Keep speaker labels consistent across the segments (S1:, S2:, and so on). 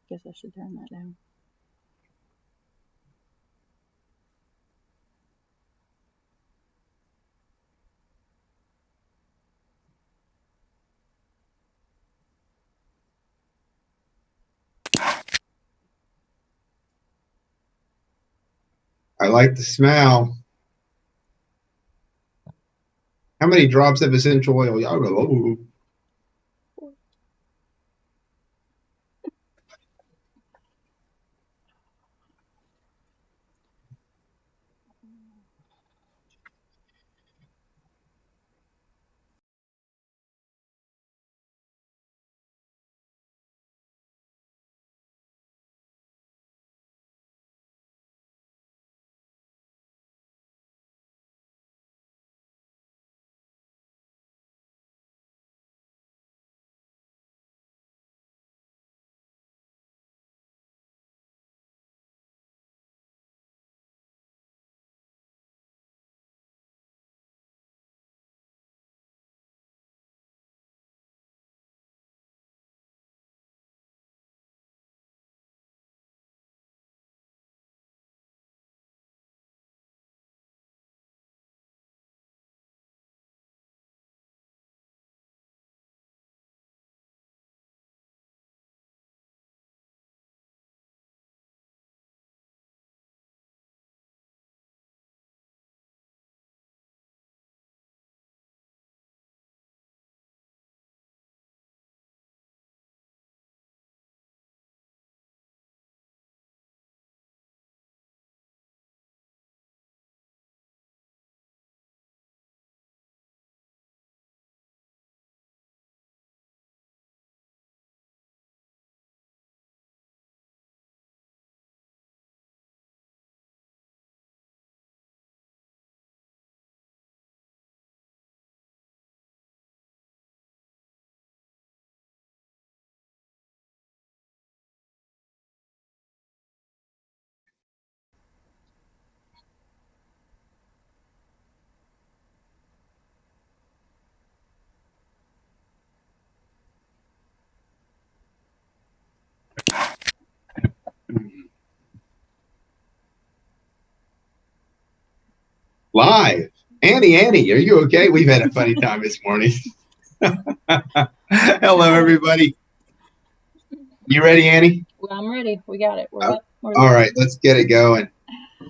S1: Guess I should turn that down.
S2: I like the smell. How many drops of essential oil? Y'all go, oh. Live. Annie, are you okay? We've had a funny time this morning. Hello, everybody. You ready, Annie?
S1: Well, I'm ready. We got it. We're up.
S2: All right, let's get it going.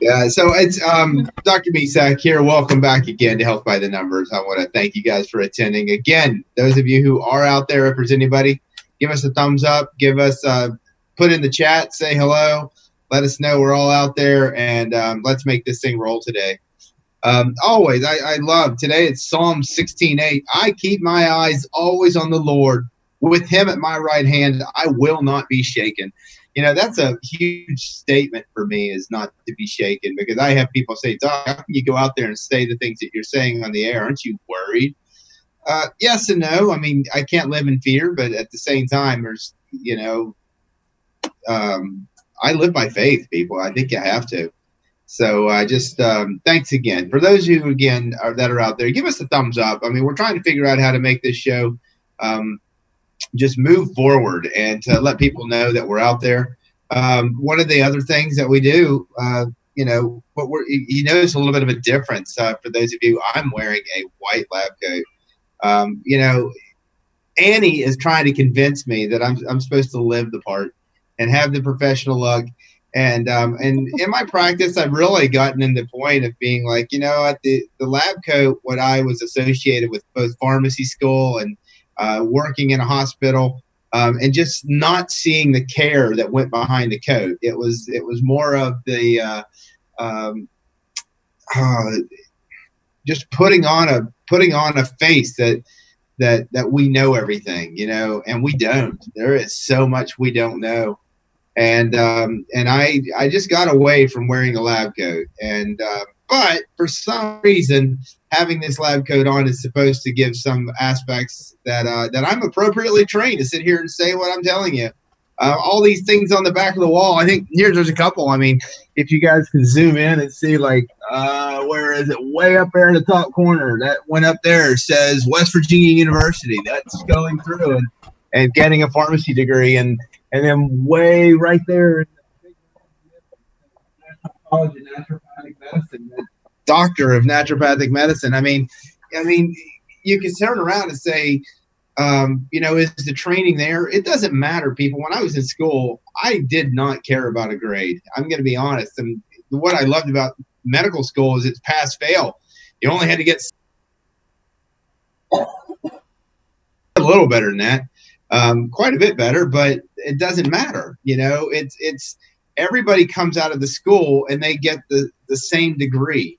S2: Yeah, so it's Dr. Misak here. Welcome back again to Health by the Numbers. I want to thank you guys for attending. Again, those of you who are out there, if there's anybody, give us a thumbs up. Give us, put in the chat, say hello. Let us know we're all out there, and let's make this thing roll today. Always, I love today. It's Psalm 16:8. I keep my eyes always on the Lord. With him at my right hand, I will not be shaken. You know, that's a huge statement for me, is not to be shaken, because I have people say, Doc, how can you go out there and say the things that you're saying on the air? Aren't you worried? Yes and no. I mean, I can't live in fear, but at the same time, there's, you know, I live by faith, people. I think you have to. So just thanks again. For those who, again, that are out there, give us a thumbs up. I mean, we're trying to figure out how to make this show just move forward and to let people know that we're out there. One of the other things that we do, you know, but you notice a little bit of a difference for those of you. I'm wearing a white lab coat. You know, Annie is trying to convince me that I'm supposed to live the part and have the professional look. And in my practice, I've really gotten in the point of being like, you know, at the lab coat, what I was associated with both pharmacy school and working in a hospital, and just not seeing the care that went behind the coat. It was more of the just putting on a face that we know everything, you know, and we don't. There is so much we don't know. And I just got away from wearing a lab coat, and but for some reason having this lab coat on is supposed to give some aspects that I'm appropriately trained to sit here and say what I'm telling you. all these things on the back of the wall. I think there's a couple. I mean, if you guys can zoom in and see, like, where is it? Way up there in the top corner. That one up there says West Virginia University. That's going through and getting a pharmacy degree, and then way right there in the big National College of Naturopathic Medicine, doctor of naturopathic medicine. I mean, you can turn around and say, is the training there? It doesn't matter, people. When I was in school, I did not care about a grade. I'm going to be honest. And what I loved about medical school is it's pass fail. You only had to get a little better than that, quite a bit better, but it doesn't matter. It's everybody comes out of the school and they get the same degree.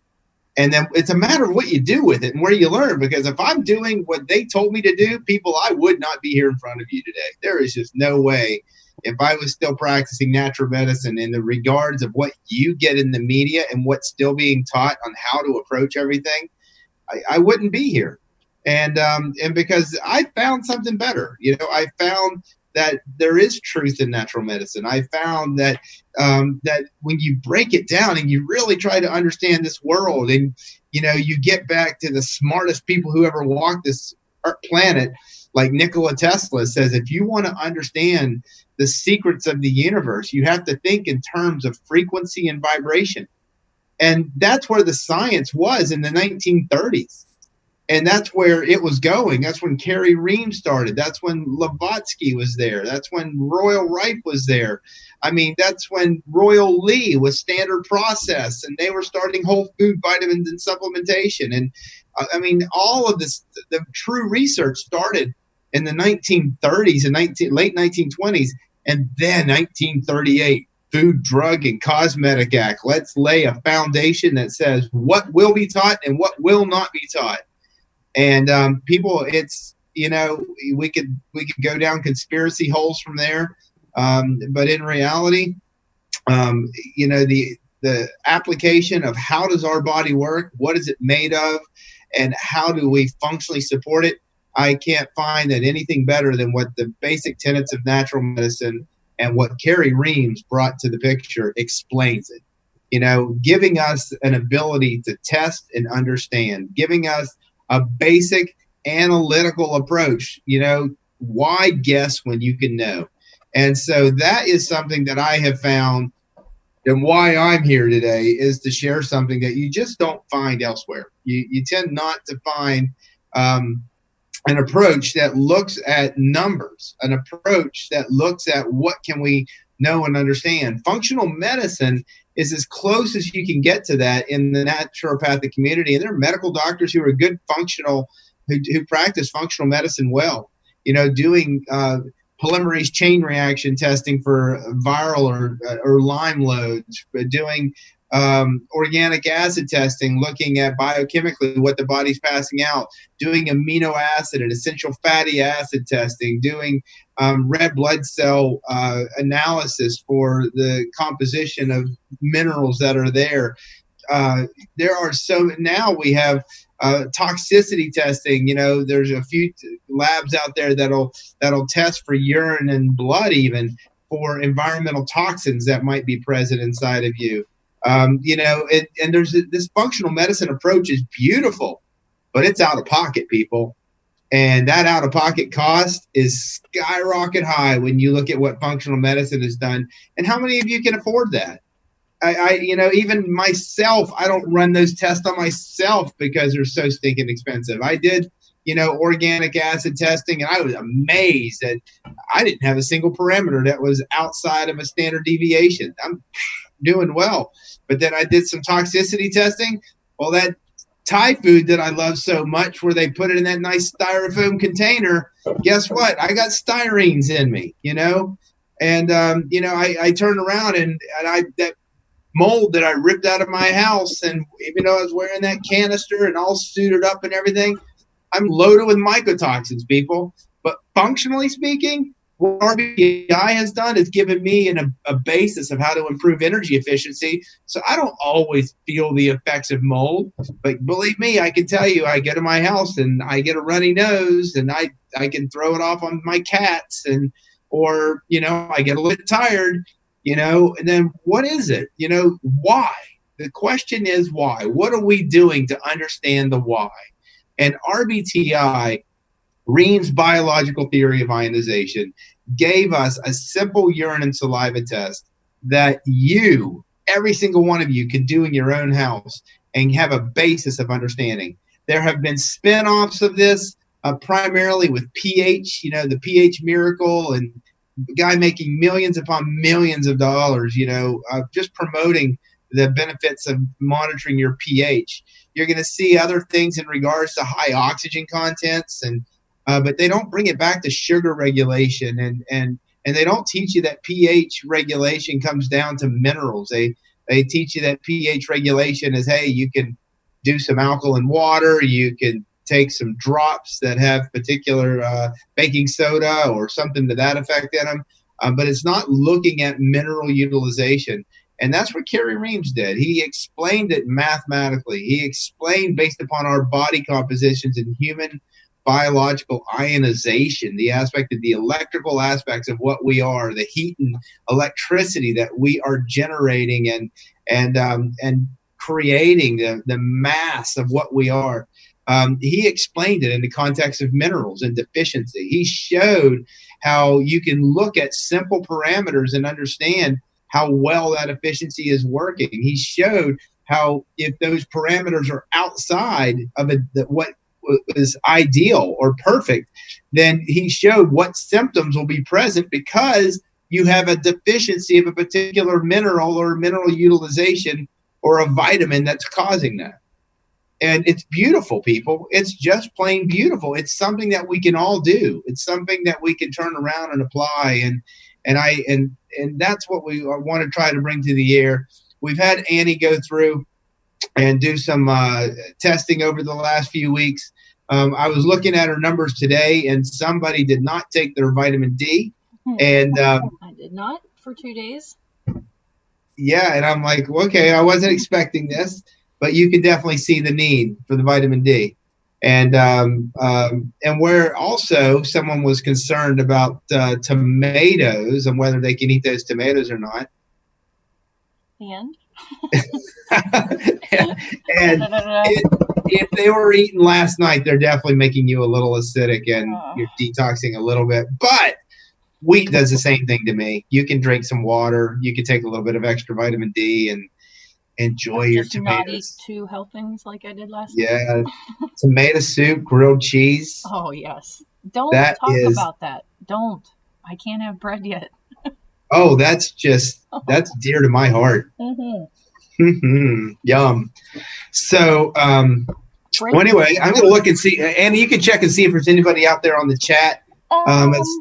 S2: And then it's a matter of what you do with it and where you learn. Because if I'm doing what they told me to do, people, I would not be here in front of you today. There is just no way. If I was still practicing natural medicine in the regards of what you get in the media and what's still being taught on how to approach everything, I wouldn't be here. And because I found something better. I found that there is truth in natural medicine. I found that that when you break it down and you really try to understand this world, and you get back to the smartest people who ever walked this planet, like Nikola Tesla says, if you want to understand the secrets of the universe, you have to think in terms of frequency and vibration. And that's where the science was in the 1930s. And that's where it was going. That's when Carrie Ream started. That's when Blavatsky was there. That's when Royal Rife was there. I mean, that's when Royal Lee was Standard Process, and they were starting whole food vitamins and supplementation. And I mean, all of this, the true research started in the 1930s and late 1920s, and then 1938. Food, Drug, and Cosmetic Act. Let's lay a foundation that says what will be taught and what will not be taught. And people, it's, we could go down conspiracy holes from there. But in reality, the application of how does our body work, what is it made of, and how do we functionally support it, I can't find that anything better than what the basic tenets of natural medicine and what Carrie Reams brought to the picture explains it. Giving us an ability to test and understand, giving us a basic analytical approach. Why guess when you can know? And so that is something that I have found, and why I'm here today is to share something that you just don't find elsewhere. You tend not to find an approach that looks at numbers, an approach that looks at what can we know and understand. Functional medicine is as close as you can get to that in the naturopathic community. And there are medical doctors who are good functional, who practice functional medicine well, doing polymerase chain reaction testing for viral or Lyme loads, doing organic acid testing, looking at biochemically what the body's passing out, doing amino acid and essential fatty acid testing, doing red blood cell analysis for the composition of minerals that are there. There are now we have toxicity testing. There's a few labs out there that'll test for urine and blood, even for environmental toxins that might be present inside of you. And there's this functional medicine approach is beautiful, but it's out of pocket, people. And that out of pocket cost is skyrocket high when you look at what functional medicine has done. And how many of you can afford that? Even myself, I don't run those tests on myself because they're so stinking expensive. I did, organic acid testing, and I was amazed that I didn't have a single parameter that was outside of a standard deviation. I'm doing well. But then I did some toxicity testing. Well, that Thai food that I love so much, where they put it in that nice styrofoam container, guess what? I got styrenes in me, and I turned around and that mold that I ripped out of my house, and even though I was wearing that canister and all suited up and everything, I'm loaded with mycotoxins, people. But functionally speaking, what RBI has done is given me a basis of how to improve energy efficiency. So I don't always feel the effects of mold, but believe me, I can tell you, I get to my house and I get a runny nose, and I can throw it off on my cats, and or, I get a little bit tired, and then what is it? Why? The question is why? What are we doing to understand the why? And RBTI, Ream's biological theory of ionization, gave us a simple urine and saliva test that every single one of you, could do in your own house and have a basis of understanding. There have been spin-offs of this, primarily with pH, the pH miracle, and the guy making millions upon millions of dollars, just promoting the benefits of monitoring your pH. You're going to see other things in regards to high oxygen contents, and but they don't bring it back to sugar regulation, and they don't teach you that pH regulation comes down to minerals. They teach you that pH regulation is, hey, you can do some alkaline water, you can take some drops that have particular baking soda or something to that effect in them, but it's not looking at mineral utilization. And that's what Kerry Reams did. He explained it mathematically. He explained based upon our body compositions and human biological ionization, the aspect of the electrical aspects of what we are, the heat and electricity that we are generating and creating the mass of what we are. He explained it in the context of minerals and deficiency. He showed how you can look at simple parameters and understand how well that efficiency is working. He showed how if those parameters are outside of what is ideal or perfect, then he showed what symptoms will be present because you have a deficiency of a particular mineral or mineral utilization or a vitamin that's causing that. And it's beautiful, people. It's just plain beautiful. It's something that we can all do. It's something that we can turn around and apply. And that's what we want to try to bring to the air. We've had Annie go through and do some testing over the last few weeks. I was looking at her numbers today, and somebody did not take their vitamin D. And
S1: I did not for 2 days.
S2: Yeah, and I'm like, okay, I wasn't expecting this, but you can definitely see the need for the vitamin D. And where also someone was concerned about tomatoes and whether they can eat those tomatoes or not.
S1: And
S2: if they were eaten last night, they're definitely making you a little acidic and you're detoxing a little bit. But wheat does the same thing to me. You can drink some water. You can take a little bit of extra vitamin D and enjoy your tomatoes.
S1: Not eat 2 helpings like I did last night.
S2: Yeah, tomato soup, grilled cheese.
S1: Oh yes. Don't talk about that. Don't. I can't have bread yet.
S2: Oh, that's dear to my heart. Mm-hmm. Yum. So, well, anyway, I'm going to look and see. Annie, you can check and see if there's anybody out there on the chat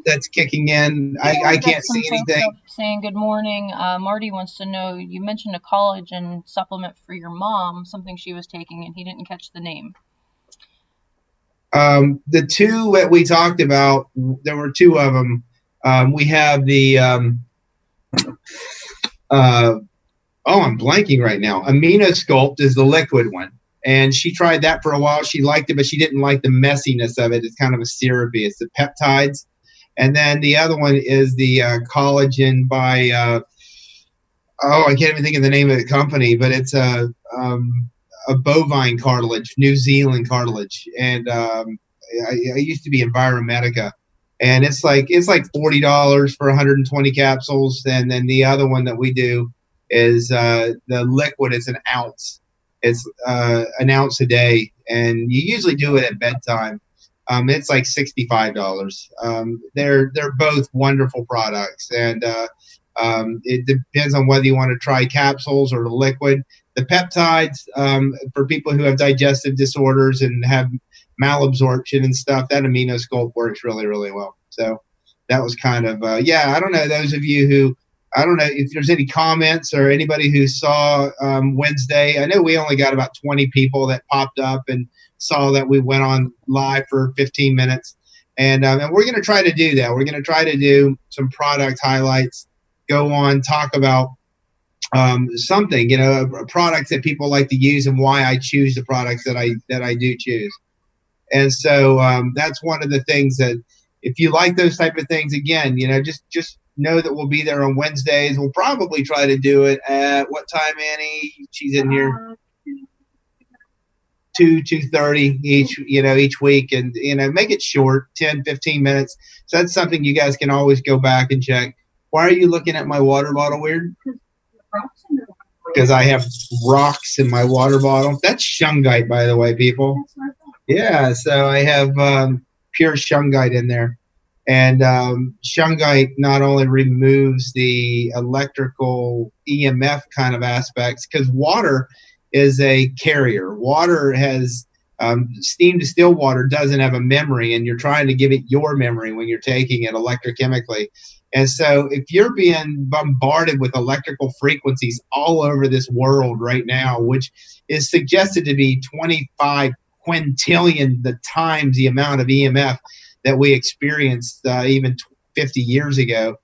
S2: that's kicking in. I can't see anything.
S1: Saying good morning. Marty wants to know, you mentioned a collagen supplement for your mom, something she was taking, and he didn't catch the name.
S2: The 2 that we talked about, there were 2 of them. We have the I'm blanking right now. Amino Sculpt is the liquid one, and she tried that for a while. She liked it, but she didn't like the messiness of it. It's kind of a syrupy. It's the peptides. And then the other one is the collagen by I can't even think of the name of the company, but it's a bovine cartilage, New Zealand cartilage, and I used to be Enviromedica, and it's like $40 for 120 capsules, and then the other one that we do is the liquid. It's an ounce. It's an ounce a day, and you usually do it at bedtime. It's like $65. They're both wonderful products, and it depends on whether you want to try capsules or the liquid. The peptides, for people who have digestive disorders and have malabsorption and stuff, that Amino Sculpt works really, really well. So that was kind of, I don't know, those of you who, I don't know if there's any comments or anybody who saw Wednesday. I know we only got about 20 people that popped up and saw that we went on live for 15 minutes. And we're going to try to do that. We're going to try to do some product highlights, go on, talk about something, products that people like to use and why I choose the products that I do choose. And so that's one of the things that, if you like those type of things, again, just know that we'll be there on Wednesdays. We'll probably try to do it at what time, Annie? She's in here. 2:30 each week, and make it short, 10-15 minutes. So that's something you guys can always go back and check. Why are you looking at my water bottle weird? Because I have rocks in my water bottle. That's shungite, by the way, people. Yeah, so I have pure shungite in there. And shungite not only removes the electrical EMF kind of aspects, because water is a carrier. Water has steam distilled water doesn't have a memory, and you're trying to give it your memory when you're taking it electrochemically. And so if you're being bombarded with electrical frequencies all over this world right now, which is suggested to be 25 quintillion the times the amount of EMF that we experienced even 50 years ago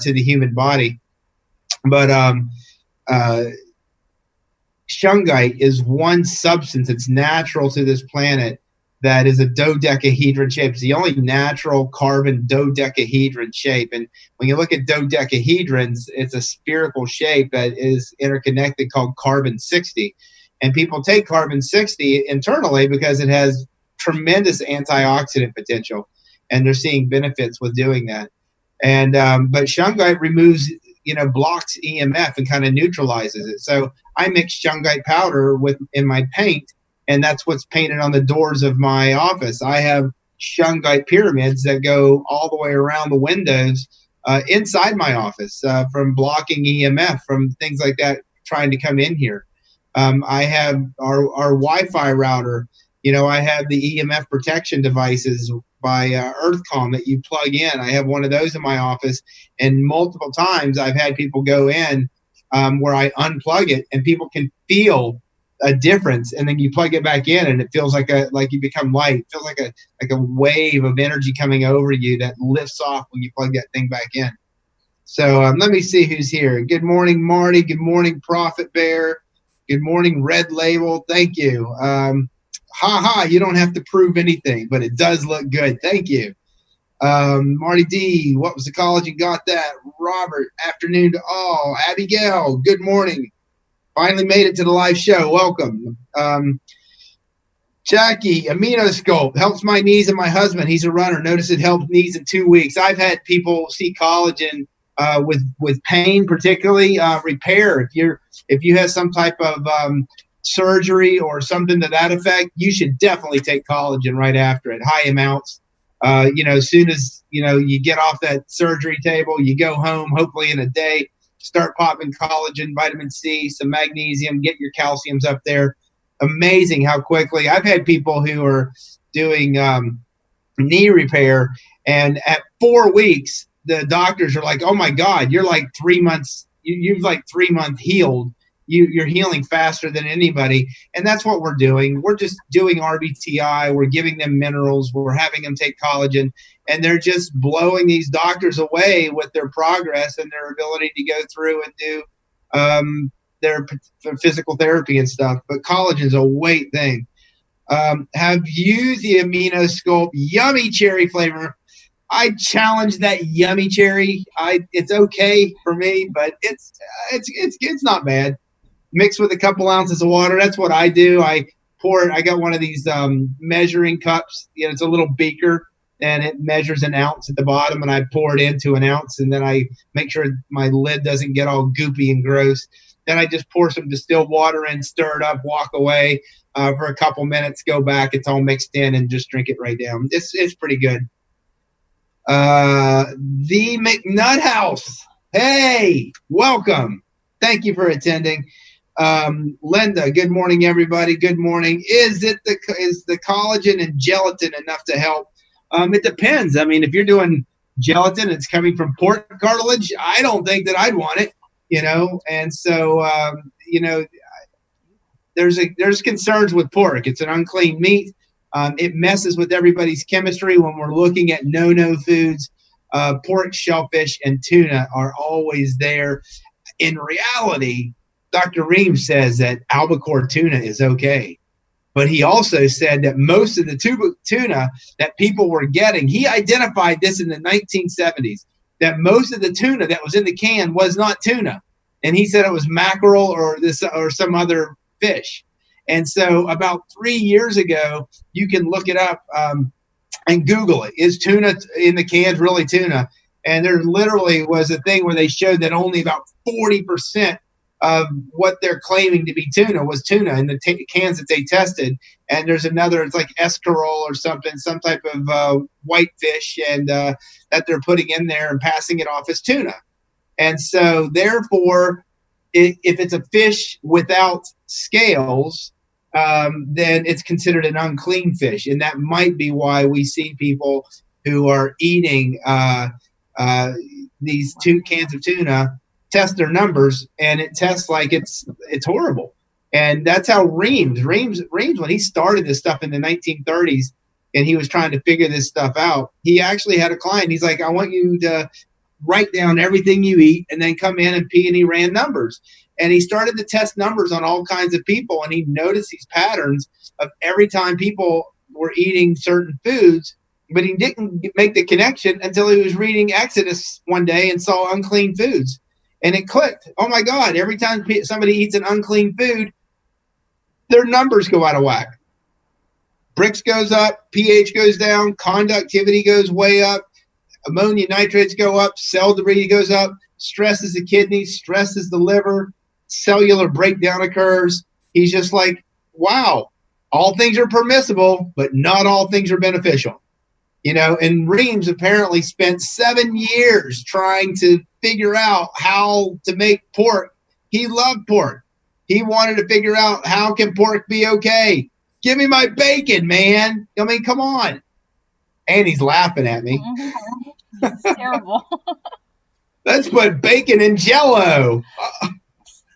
S2: to the human body. But shungite is one substance that's natural to this planet that is a dodecahedron shape. It's the only natural carbon dodecahedron shape. And when you look at dodecahedrons, it's a spherical shape that is interconnected called carbon-60. And people take carbon-60 internally because it has tremendous antioxidant potential, and they're seeing benefits with doing that. And but shungite removes, blocks EMF and kind of neutralizes it. So I mix shungite powder in my paint, and that's what's painted on the doors of my office. I have shungite pyramids that go all the way around the windows inside my office from blocking EMF from things like that trying to come in here. I have our Wi-Fi router. I have the EMF protection devices by EarthCom that you plug in. I have one of those in my office, and multiple times I've had people go in where I unplug it, and people can feel a difference, and then you plug it back in, and it feels like you become light. It feels like a wave of energy coming over you that lifts off when you plug that thing back in. So let me see who's here. Good morning, Marty. Good morning, Prophet Bear. Good morning, Red Label. Thank you. You don't have to prove anything, but it does look good. Thank you. Marty D, what was the college you got that? Robert, afternoon to all. Abigail, good morning. Finally made it to the live show. Welcome. Jackie, AminoSculpt helps my knees and my husband. He's a runner. Notice it helped knees in 2 weeks. I've had people see collagen with pain, particularly repair. If you have some type of surgery or something to that effect, you should definitely take collagen right after it. High amounts. As soon as you get off that surgery table, you go home, hopefully in a day, start popping collagen, vitamin C, some magnesium, get your calciums up there. Amazing how quickly. I've had people who are doing knee repair, and at 4 weeks, the doctors are like, "Oh my God, you're like 3 months. You've like 3 months healed. You're healing faster than anybody." And that's what we're doing. We're just doing RBTI. We're giving them minerals. We're having them take collagen, and they're just blowing these doctors away with their progress and their ability to go through and do their physical therapy and stuff. But collagen's a weight thing. Have used the AminoSculpt yummy cherry flavor. I challenge that yummy cherry. It's okay for me, but it's not bad. Mixed with a couple ounces of water. That's what I do. I pour it. I got one of these measuring cups. It's a little beaker, and it measures an ounce at the bottom, and I pour it into an ounce, and then I make sure my lid doesn't get all goopy and gross. Then I just pour some distilled water in, stir it up, walk away for a couple minutes, go back. It's all mixed in, and just drink it right down. It's pretty good. The McNut House. Hey, welcome. Thank you for attending. Linda, good morning, everybody. Good morning. Is the collagen and gelatin enough to help? It depends. I mean, if you're doing gelatin, it's coming from pork cartilage. I don't think that I'd want it, And so, there's concerns with pork. It's an unclean meat. It messes with everybody's chemistry when we're looking at no foods. Pork, shellfish, and tuna are always there. In reality, Dr. Ream says that albacore tuna is okay. But he also said that most of the tuna that people were getting, he identified this in the 1970s, that most of the tuna that was in the can was not tuna. And he said it was mackerel or some other fish. And so about 3 years ago, you can look it up and Google it. Is tuna in the cans really tuna? And there literally was a thing where they showed that only about 40% of what they're claiming to be tuna was tuna in the cans that they tested. And there's another, it's like escarole or something, some type of white fish, and that they're putting in there and passing it off as tuna. And so therefore, if it's a fish without scales, then it's considered an unclean fish. And that might be why we see people who are eating these 2 cans of tuna test their numbers, and it tests like it's horrible. And that's how Reams, when he started this stuff in the 1930s and he was trying to figure this stuff out, he actually had a client. He's like, I want you to write down everything you eat and then come in and pee, and he ran numbers. And he started to test numbers on all kinds of people, and he noticed these patterns of every time people were eating certain foods, but he didn't make the connection until he was reading Exodus one day and saw unclean foods. And it clicked. Oh, my God, every time somebody eats an unclean food, their numbers go out of whack. Brix goes up, pH goes down, conductivity goes way up, ammonia nitrates go up, cell debris goes up, stresses the kidneys, stresses the liver, cellular breakdown occurs. He's just like, wow, all things are permissible, but not all things are beneficial. You know, and Reams apparently spent 7 years trying to figure out how to make pork. He loved pork. He wanted to figure out, how can pork be okay? Give me my bacon, man. I mean, come on. And he's laughing at me.
S1: It's terrible.
S2: Let's put bacon in Jell-O.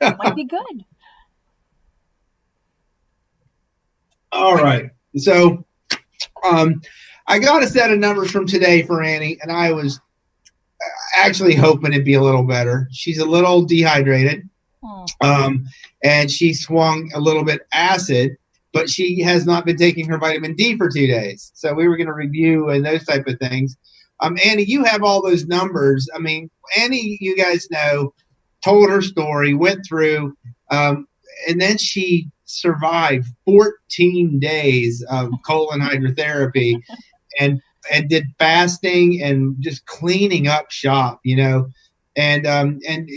S1: It might be good.
S2: All right. So I got a set of numbers from today for Annie, and I was actually hoping it'd be a little better. She's a little dehydrated, and she swung a little bit acid, but she has not been taking her vitamin D for 2 days. So we were going to review and those type of things. Annie, you have all those numbers. I mean, Annie, you guys know, told her story, went through, and then she survived 14 days of colon hydrotherapy and did fasting and just cleaning up shop, you know. And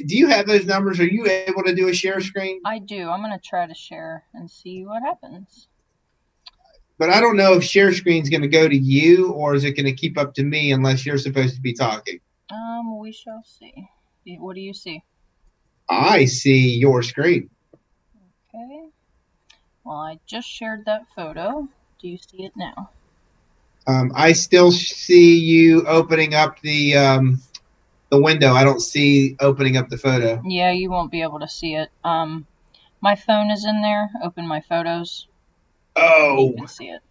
S2: do you have those numbers? Are you able to do a share screen?
S1: I do. I'm going to try to share and see what happens.
S2: But I don't know if share screen is going to go to you, or is it going to keep up to me unless you're supposed to be talking?
S1: We shall see. What do you see?
S2: I see your screen.
S1: Okay. Well, I just shared that photo. Do you see it now?
S2: I still see you opening up the window. I don't see opening up the photo.
S1: Yeah, you won't be able to see it. My phone is in there. Open my photos.
S2: Oh.
S1: You can see it.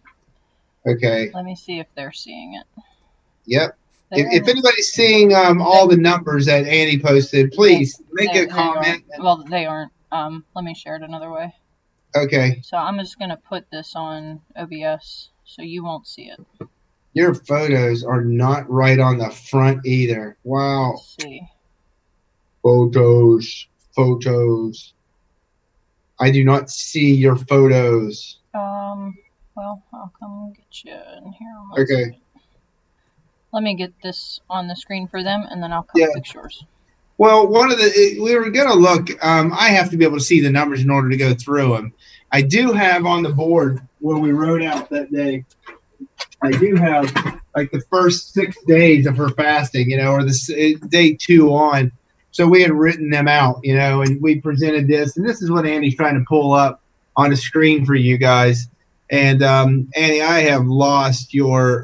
S2: Okay.
S1: Let me see if they're seeing it.
S2: Yep. If anybody's seeing all the numbers that Annie posted, please make a comment.
S1: Well, they aren't. Let me share it another way.
S2: Okay.
S1: So I'm just going to put this on OBS so you won't see it.
S2: Your photos are not right on the front either. Wow.
S1: Let's see.
S2: Photos. I do not see your photos.
S1: Well, I'll come get you in here.
S2: Okay.
S1: Let me get this on the screen for them, and then I'll come fix yours.
S2: Well, we were going to look, I have to be able to see the numbers in order to go through them. I do have on the board where we wrote out that day, I do have like the first 6 days of her fasting, you know, or the day 2 on. So we had written them out, you know, and we presented this. And this is what Annie's trying to pull up on the screen for you guys. And Annie, I have lost your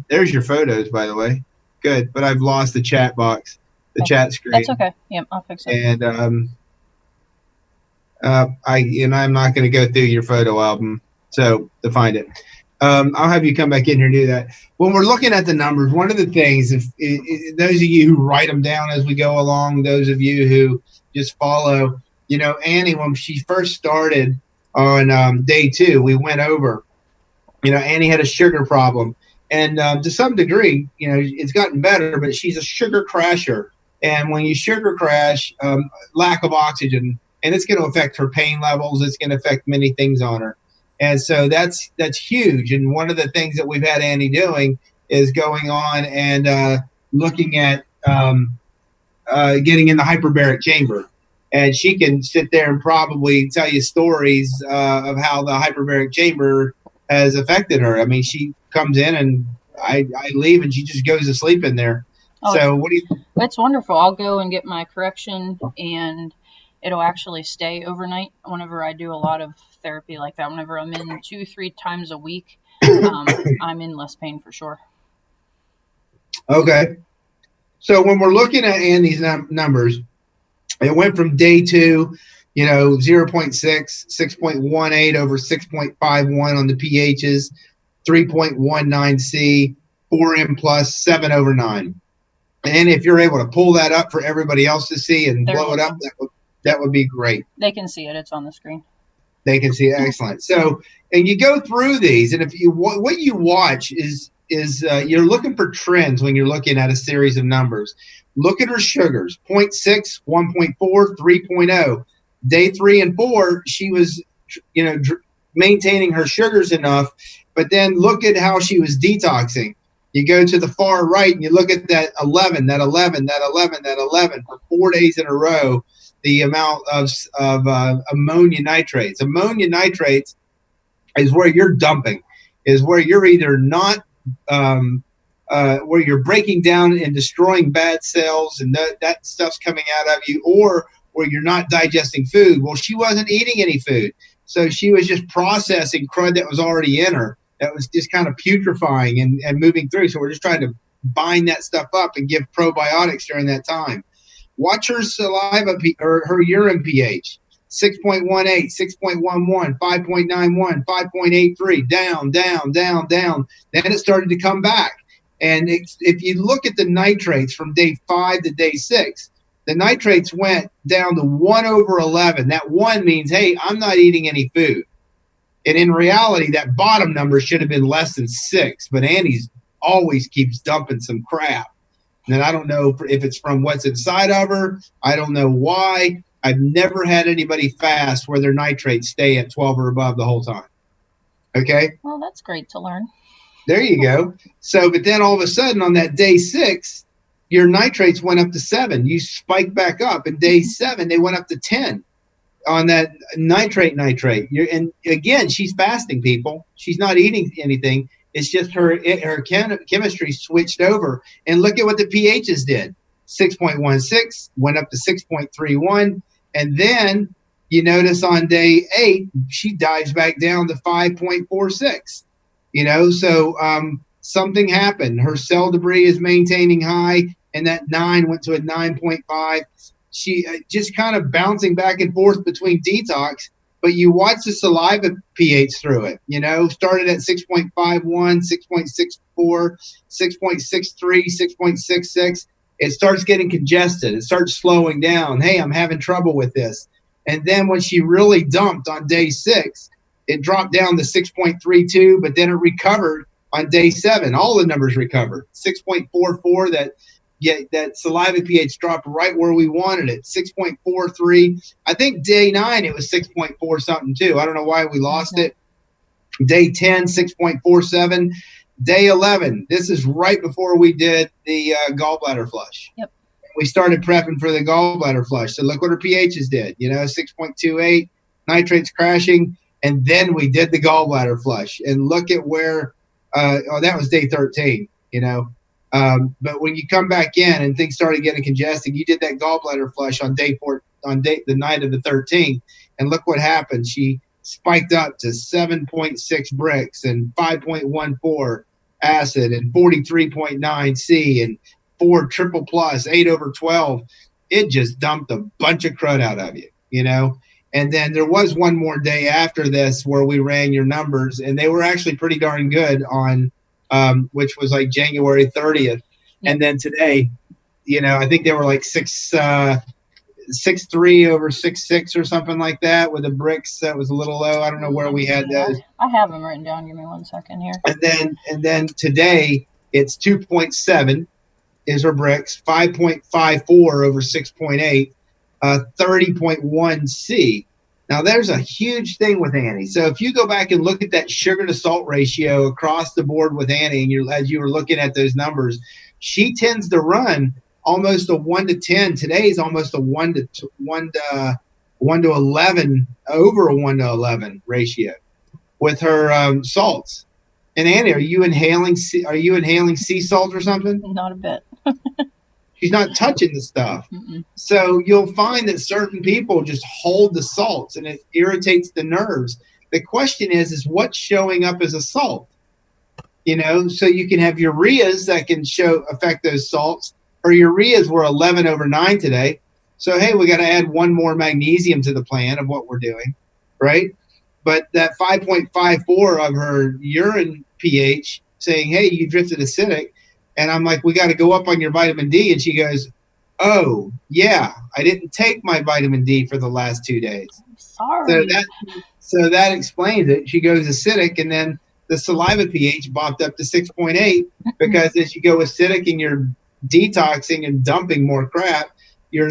S2: there's your photos, by the way. Good, but I've lost the chat box, chat screen.
S1: That's okay. Yep, I'll fix it.
S2: And I'm not going to go through your photo album to find it. I'll have you come back in here and do that. When we're looking at the numbers, one of the things, if those of you who write them down as we go along, those of you who just follow, Annie, when she first started on day 2, we went over. Annie had a sugar problem, and to some degree, it's gotten better, but she's a sugar crasher. And when you sugar crash, lack of oxygen, and it's going to affect her pain levels. It's going to affect many things on her, and so that's huge. And one of the things that we've had Annie doing is going on and looking at getting in the hyperbaric chamber. And she can sit there and probably tell you stories of how the hyperbaric chamber has affected her. I mean, she comes in and I leave and she just goes to sleep in there.
S1: Oh,
S2: So what do you?
S1: That's wonderful. I'll go and get my correction, and it'll actually stay overnight whenever I do a lot of therapy like that. Whenever I'm in 2-3 times a week, I'm in less pain for sure.
S2: Okay. So when we're looking at Andy's numbers, it went from day 2, 0.6, 6.18 over 6.51 on the pHs, 3.19 C, 4M plus, 7 over 9. And if you're able to pull that up for everybody else to see and blow it up, that would be great.
S1: They can see it. It's on the screen.
S2: They can see it. Excellent. So, and you go through these, and if you what you watch is you're looking for trends when you're looking at a series of numbers. Look at her sugars: 0.6, 1.4, 3.0. Day 3 and 4, she was, maintaining her sugars enough, but then look at how she was detoxing. You go to the far right and you look at that 11 for 4 days in a row. The amount of ammonia nitrates. Ammonia nitrates is where you're dumping, is where you're either not, where you're breaking down and destroying bad cells and that stuff's coming out of you, or where you're not digesting food. Well, she wasn't eating any food. So she was just processing crud that was already in her, that was just kind of putrefying and moving through. So we're just trying to bind that stuff up and give probiotics during that time. Watch her saliva or her urine pH: 6.18, 6.11, 5.91, 5.83, down. Then it started to come back. And if you look at the nitrates from day 5 to day 6, the nitrates went down to 1 over 11. That 1 means, hey, I'm not eating any food. And in reality, that bottom number should have been less than 6. But Annie's always keeps dumping some crap. And I don't know if it's from what's inside of her. I don't know why. I've never had anybody fast where their nitrates stay at 12 or above the whole time. Okay?
S1: Well, that's great to learn.
S2: There you go. So, but then all of a sudden on that day 6, your nitrates went up to 7. You spiked back up. And day 7, they went up to 10 on that nitrate. And again, she's fasting, people. She's not eating anything. It's just her chemistry switched over. And look at what the pHs did. 6.16 went up to 6.31. And then you notice on day 8, she dives back down to 5.46. So something happened. Her cell debris is maintaining high, and that 9 went to a 9.5. She just kind of bouncing back and forth between detox. But you watch the saliva pH through it, started at 6.51, 6.64, 6.63, 6.66. It starts getting congested. It starts slowing down. Hey, I'm having trouble with this. And then when she really dumped on day 6, it dropped down to 6.32, but then it recovered on day 7. All the numbers recovered. 6.44, that saliva pH dropped right where we wanted it. 6.43. I think day 9 it was 6.4 something too. I don't know why we lost it. Day 10, 6.47. Day 11, this is right before we did the gallbladder flush.
S1: Yep.
S2: We started prepping for the gallbladder flush. So look what her pHs did. 6.28, nitrates crashing, and then we did the gallbladder flush. And look at where, that was day 13. But when you come back in and things started getting congested, you did that gallbladder flush on day 4, the night of the 13th, and look what happened. She spiked up to 7.6 bricks and 5.14 acid and 43.9 C and 4 triple plus, 8 over 12. It just dumped a bunch of crud out of you, And then there was one more day after this where we ran your numbers, and they were actually pretty darn good on which was like January 30th. And then today, I think they were like 6, 6.3 over 6.6 or something like that with the bricks that was a little low. I don't know where we had those.
S1: I have them written down. Give me 1 second here.
S2: And then today it's 2.7 is her bricks, 5.54 over 6.8, 30.1 C. Now there's a huge thing with Annie. So if you go back and look at that sugar to salt ratio across the board with Annie, and as you were looking at those numbers, she tends to run almost a 1 to 10. Today is almost a 1 to 11, over a 1 to 11 ratio with her salts. And Annie, are you inhaling sea salt or something?
S1: Not a bit.
S2: She's not touching the stuff.
S1: Mm-mm.
S2: So you'll find that certain people just hold the salts and it irritates the nerves. The question is what's showing up as a salt? So you can have ureas that can affect those salts, or ureas were 11 over 9 today. So, hey, we got to add one more magnesium to the plan of what we're doing, right? But that 5.54 of her urine pH saying, hey, you drifted acidic. And I'm like, we got to go up on your vitamin D. And she goes, oh, yeah, I didn't take my vitamin D for the last 2 days.
S1: I'm sorry.
S2: So that explains it. She goes acidic, and then the saliva pH bopped up to 6.8 because as you go acidic and you're detoxing and dumping more crap, your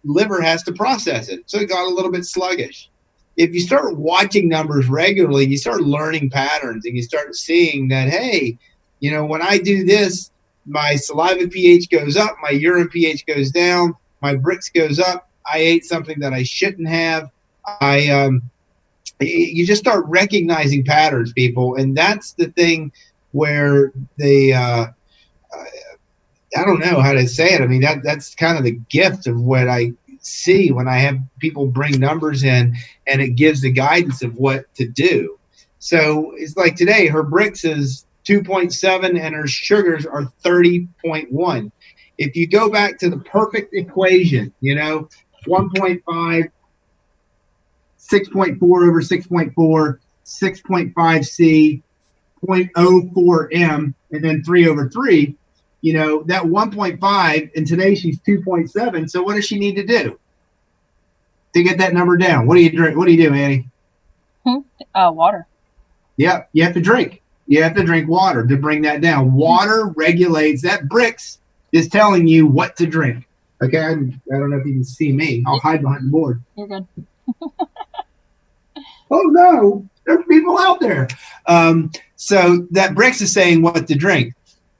S2: liver has to process it. So it got a little bit sluggish. If you start watching numbers regularly, you start learning patterns and you start seeing that, hey, when I do this, my saliva pH goes up, my urine pH goes down, my bricks goes up. I ate something that I shouldn't have. You just start recognizing patterns, people. And that's the thing where I don't know how to say it. I mean, that's kind of the gift of what I see when I have people bring numbers in, and it gives the guidance of what to do. So it's like today, her bricks is 2.7 and her sugars are 30.1. If you go back to the perfect equation, 1.5, 6.4 over 6.4, 6.5 C, 0.04 M, and then 3 over 3, that 1.5, and today she's 2.7. So what does she need to do to get that number down? What do you drink? What do you do, Annie?
S1: Water.
S2: Yeah, you have to drink. You have to drink water to bring that down. Water regulates that. Bricks is telling you what to drink. Okay, I don't know if you can see me. I'll hide behind the board.
S1: You're good.
S2: Oh no, there's people out there. So that bricks is saying what to drink.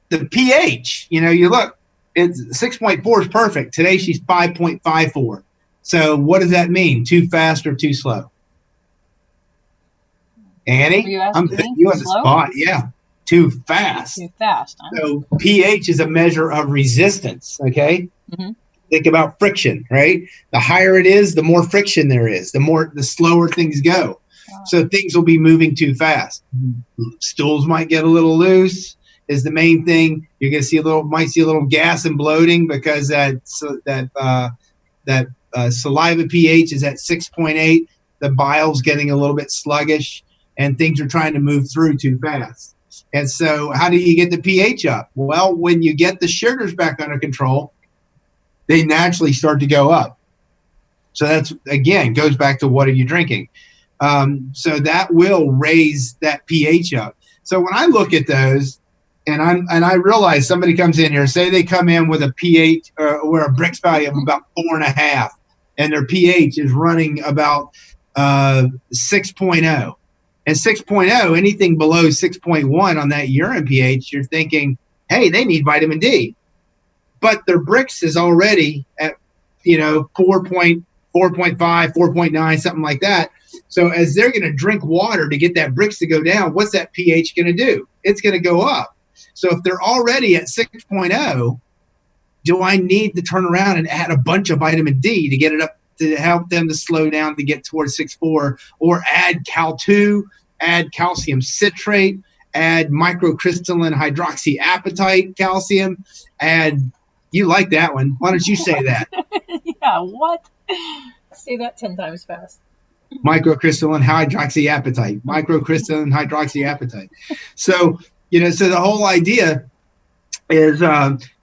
S2: The pH, you look, it's 6.4 is perfect. Today she's 5.54. So what does that mean? Too fast or too slow? Annie, I'm putting you on the spot. Yeah, too fast.
S1: Too fast.
S2: So pH is a measure of resistance. Okay.
S1: Mm-hmm.
S2: Think about friction, right? The higher it is, the more friction there is. The slower things go. Wow. So things will be moving too fast. Stools might get a little loose. Is the main thing. You're going to might see a little gas and bloating because that saliva pH is at 6.8. The bile's getting a little bit sluggish, and things are trying to move through too fast. And so, how do you get the pH up? Well, when you get the sugars back under control, they naturally start to go up. So that's, again, goes back to what are you drinking? So that will raise that pH up. So when I look at those, and I realize somebody comes in here, say they come in with a pH or a bricks value of about 4.5, and their pH is running about 6.0. And 6.0, anything below 6.1 on that urine pH, you're thinking, hey, they need vitamin D. But their bricks is already at 4.5, 4.9, something like that. So as they're going to drink water to get that bricks to go down, what's that pH going to do? It's going to go up. So if they're already at 6.0, do I need to turn around and add a bunch of vitamin D to get it up to help them to slow down to get towards 6.4, or add Cal2, add calcium citrate, add microcrystalline hydroxyapatite calcium, add, you like that one. Why don't you say that?
S1: Yeah, what? Say that 10 times fast.
S2: Microcrystalline hydroxyapatite. Microcrystalline hydroxyapatite. So, so the whole idea is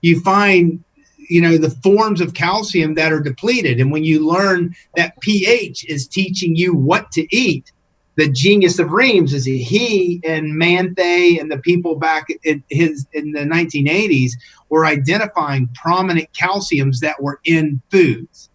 S2: you find the forms of calcium that are depleted. And when you learn that pH is teaching you what to eat, the genius of Reams is he and Manthe and the people back in the 1980s were identifying prominent calciums that were in foods.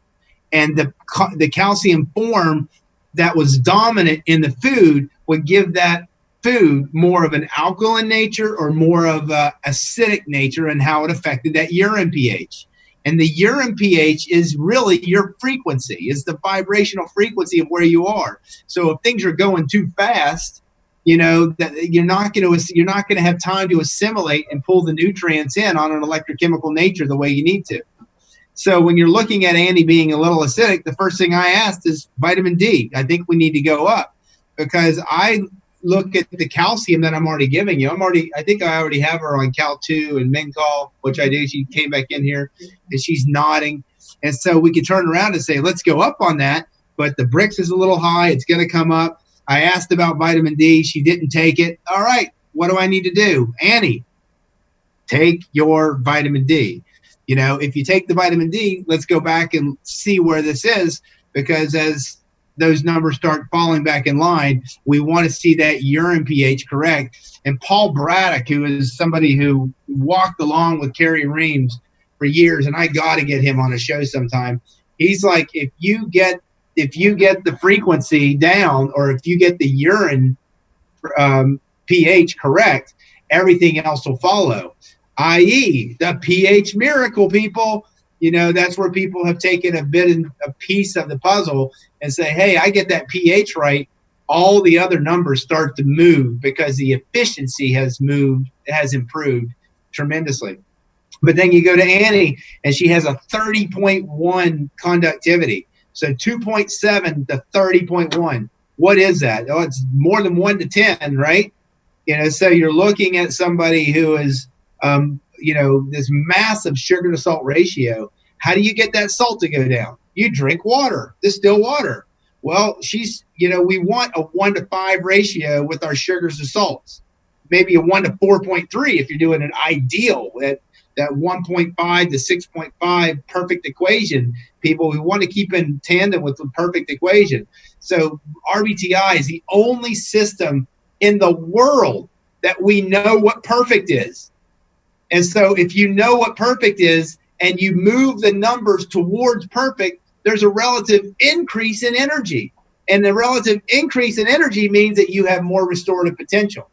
S2: And the calcium form that was dominant in the food would give that food more of an alkaline nature or more of a acidic nature, and how it affected that urine pH. And the urine pH is really your frequency, is the vibrational frequency of where you are. So if things are going too fast, that you're not going to have time to assimilate and pull the nutrients in on an electrochemical nature the way you need to. So when you're looking at Annie being a little acidic, the first thing I asked is vitamin D. I think we need to go up, because I look at the calcium that I'm already giving you. I think I already have her on Cal 2 and Minkal, which I do. She came back in here and she's nodding. And so we could turn around and say, let's go up on that. But the Brix is a little high. It's going to come up. I asked about vitamin D. She didn't take it. All right. What do I need to do? Annie, take your vitamin D. If you take the vitamin D, let's go back and see where this is, because as those numbers start falling back in line, we want to see that urine pH correct. And Paul Braddock, who is somebody who walked along with Carrie Reams for years, and I got to get him on a show sometime. He's like, if you get the frequency down, or if you get the urine pH correct, everything else will follow. I.e., the pH miracle, people. That's where people have taken a piece of the puzzle and say, hey, I get that pH right, all the other numbers start to move, because the efficiency has improved tremendously. But then you go to Annie, and she has a 30.1 conductivity. So 2.7 to 30.1. What is that? Oh, it's more than 1 to 10, right? So you're looking at somebody who is this massive sugar to salt ratio. How do you get that salt to go down? You drink water, distilled water. Well, we want a 1 to 5 ratio with our sugars to salts. Maybe a 1 to 4.3 if you're doing an ideal, that 1.5 to 6.5 perfect equation. People, we want to keep in tandem with the perfect equation. So RBTI is the only system in the world that we know what perfect is. And so if you know what perfect is and you move the numbers towards perfect, there's a relative increase in energy. And the relative increase in energy means that you have more restorative potential.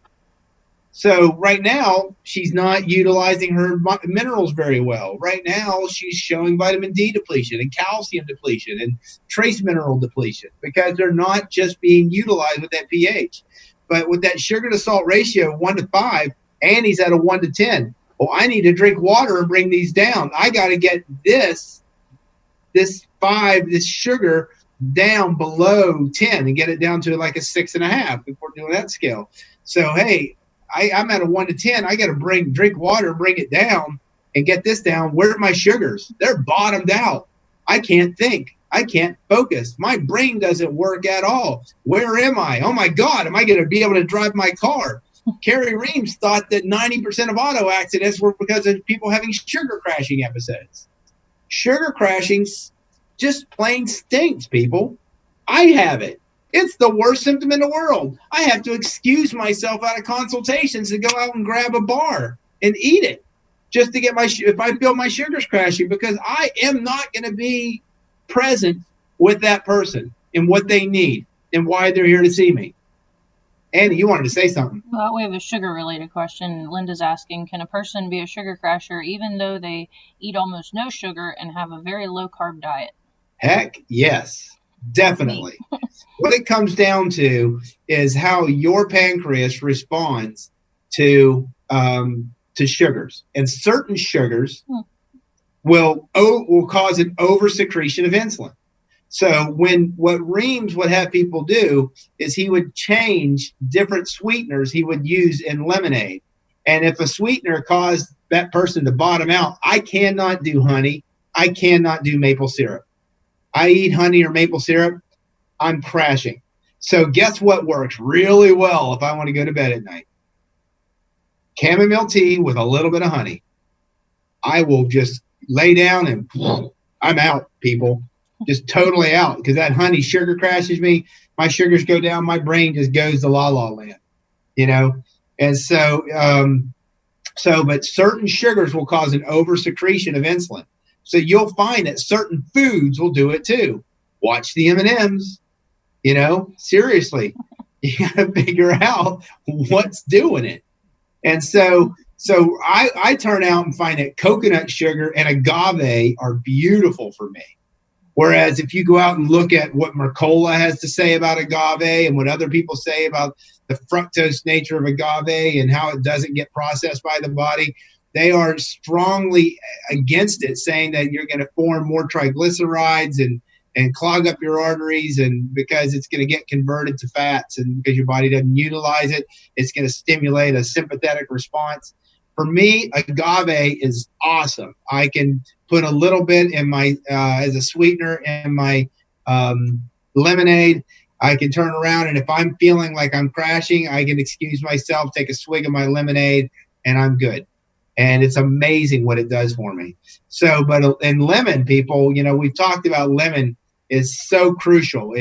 S2: So right now, she's not utilizing her minerals very well. Right now, she's showing vitamin D depletion and calcium depletion and trace mineral depletion, because they're not just being utilized with that pH. But with that sugar to salt ratio, 1 to 5, Annie's at a 1 to 10. Well, I need to drink water and bring these down. I got to get this sugar down below 10 and get it down to like a 6.5 if we're doing that scale. So, hey, I'm at a 1 to 10. I got to drink water, bring it down, and get this down. Where are my sugars? They're bottomed out. I can't think. I can't focus. My brain doesn't work at all. Where am I? Oh, my God, am I going to be able to drive my car? Carrie Reams thought that 90% of auto accidents were because of people having sugar crashing episodes. Sugar crashing just plain stinks, people. I have it. It's the worst symptom in the world. I have to excuse myself out of consultations to go out and grab a bar and eat it just to get if I feel my sugars crashing, because I am not going to be present with that person and what they need and why they're here to see me. Andy, you wanted to say something.
S1: Well, we have a sugar-related question. Linda's asking, can a person be a sugar crasher even though they eat almost no sugar and have a very low-carb diet?
S2: Heck, yes, definitely. What it comes down to is how your pancreas responds to sugars. And certain sugars will cause an over-secretion of insulin. So what Reams would have people do is he would change different sweeteners he would use in lemonade. And if a sweetener caused that person to bottom out, I cannot do honey. I cannot do maple syrup. I eat honey or maple syrup, I'm crashing. So guess what works really well if I want to go to bed at night? Chamomile tea with a little bit of honey. I will just lay down and I'm out, people. Just totally out because that honey sugar crashes me. My sugars go down. My brain just goes to la la land, you know. And but certain sugars will cause an oversecretion of insulin. So you'll find that certain foods will do it too. Watch the M&Ms, you know, seriously. You got to figure out what's doing it. And so I turn out and find that coconut sugar and agave are beautiful for me. Whereas if you go out and look at what Mercola has to say about agave and what other people say about the fructose nature of agave and how it doesn't get processed by the body, they are strongly against it, saying that you're going to form more triglycerides and clog up your arteries, and because it's going to get converted to fats, and because your body doesn't utilize it, it's going to stimulate a sympathetic response. For me, agave is awesome. I can put a little bit in my as a sweetener in my lemonade. I can turn around, and if I'm feeling like I'm crashing, I can excuse myself, take a swig of my lemonade, and I'm good. And it's amazing what it does for me. So, but in lemon, people, you know, we've talked about lemon is so crucial.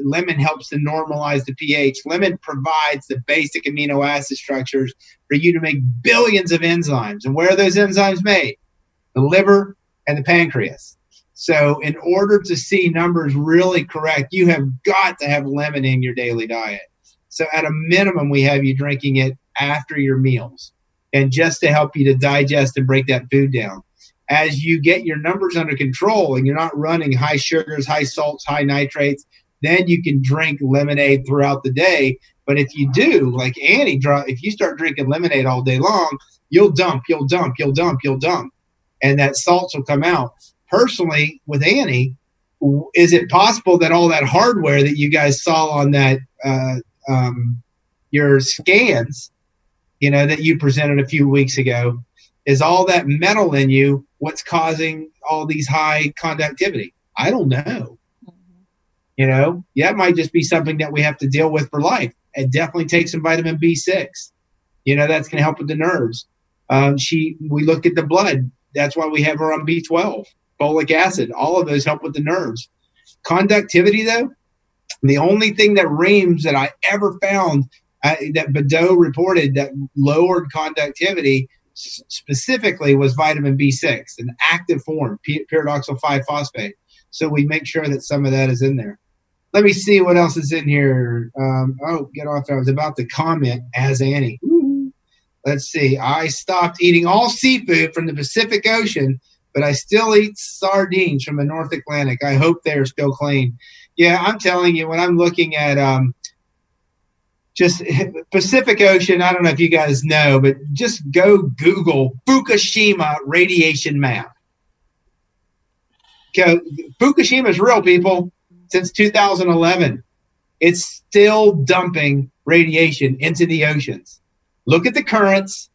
S2: Lemon helps to normalize the pH. Lemon provides the basic amino acid structures for you to make billions of enzymes. And where are those enzymes made? The liver and the pancreas. So in order to see numbers really correct, you have got to have lemon in your daily diet. So at a minimum, we have you drinking it after your meals, and just to help you to digest and break that food down. As you get your numbers under control and you're not running high sugars, high salts, high nitrates, then you can drink lemonade throughout the day. But if you do, like Annie, if you start drinking lemonade all day long, you'll dump. And that salts will come out. Personally, with Annie, is it possible that all that hardware that you guys saw on that your scans, you know, that you presented a few weeks ago, is all that metal in you what's causing all these high conductivity? I don't know. You know, yeah, it might just be something that we have to deal with for life. And definitely take some vitamin B6. You know, that's going to help with the nerves. We look at the blood. That's why we have her on B12, folic acid. All of those help with the nerves. Conductivity, though, the only thing that Reams that I ever found that Badeau reported that lowered conductivity specifically was vitamin B6, an active form, pyridoxal 5-phosphate. So we make sure that some of that is in there. Let me see what else is in here. Get off. I was about to comment as Annie. Let's see. I stopped eating all seafood from the Pacific Ocean, but I still eat sardines from the North Atlantic. I hope they're still clean. Yeah, I'm telling you, when I'm looking at just Pacific Ocean, I don't know if you guys know, but just go Google Fukushima radiation map. Okay, Fukushima is real, people. Since 2011, it's still dumping radiation into the oceans. Look at the currents.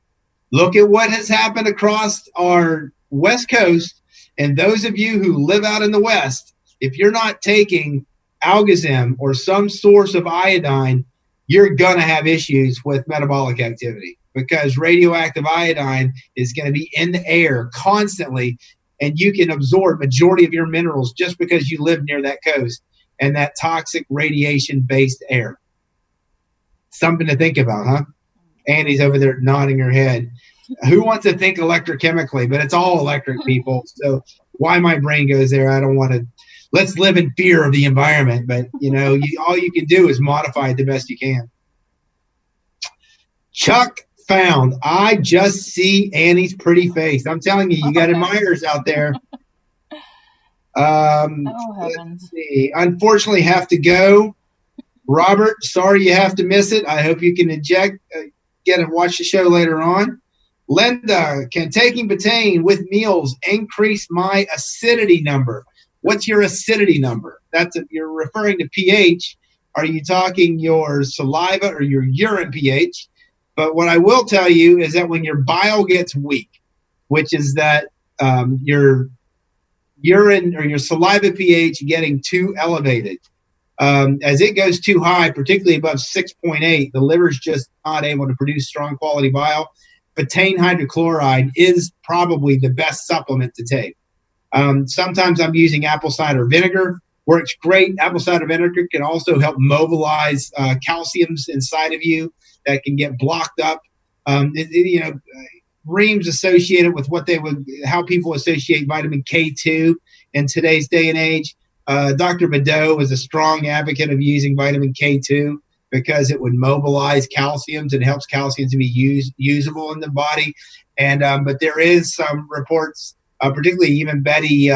S2: Look at what has happened across our West Coast. And those of you who live out in the West, if you're not taking algazim or some source of iodine, you're going to have issues with metabolic activity, because radioactive iodine is going to be in the air constantly, and you can absorb majority of your minerals just because you live near that coast and that toxic radiation-based air. Something to think about, huh? Andy's over there nodding her head. Who wants to think electrochemically? But it's all electric, people. So why my brain goes there, I don't want to. Let's live in fear of the environment. But, you know, all you can do is modify it the best you can. Chuck found, I just see Annie's pretty face. I'm telling you, you got admirers out there. Let's see. Unfortunately, have to go. Robert, sorry you have to miss it. I hope you can get and watch the show later on. Linda, can taking betaine with meals increase my acidity number? What's your acidity number? You're referring to pH. Are you talking your saliva or your urine pH? But what I will tell you is that when your bile gets weak, which is that your urine or your saliva pH getting too elevated, as it goes too high, particularly above 6.8, the liver's just not able to produce strong quality bile. betaine hydrochloride is probably the best supplement to take. Sometimes I'm using apple cider vinegar. Works great. Apple cider vinegar can also help mobilize calciums inside of you that can get blocked up. Reams associated with how people associate vitamin K2 in today's day and age. Dr. Badeau was a strong advocate of using vitamin K2 because it would mobilize calciums and helps calcium to be usable in the body. But there is some reports, particularly even Betty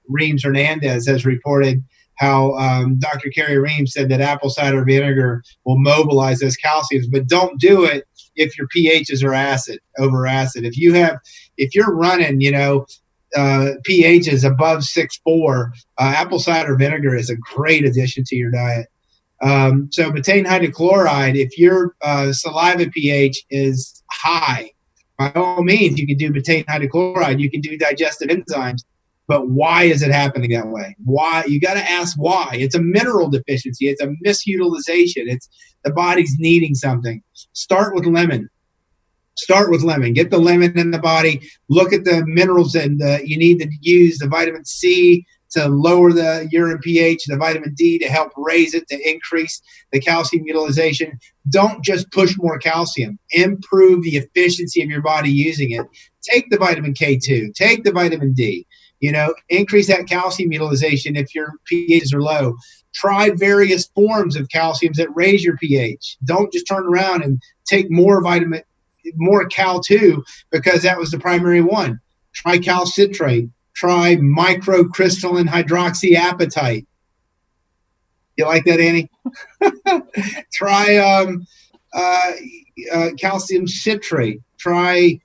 S2: Reams Hernandez has reported how Dr. Carrie Reams said that apple cider vinegar will mobilize those calciums, but don't do it if your pHs are over acid. If you're running, pHs above 6.4, apple cider vinegar is a great addition to your diet. So betaine hydrochloride, if your saliva pH is high, by all means, you can do betaine hydrochloride. You can do digestive enzymes. But why is it happening that way? Why? You got to ask why. It's a mineral deficiency. It's a misutilization. It's the body's needing something. Start with lemon. Get the lemon in the body. Look at the minerals, and you need to use the vitamin C to lower the urine pH, the vitamin D to help raise it, to increase the calcium utilization. Don't just push more calcium. Improve the efficiency of your body using it. Take the vitamin K2. Take the vitamin D. Increase that calcium utilization if your pHs are low. Try various forms of calciums that raise your pH. Don't just turn around and take more Cal2 because that was the primary one. Try calcitrate. Try microcrystalline hydroxyapatite. You like that, Annie? Try calcium citrate. Try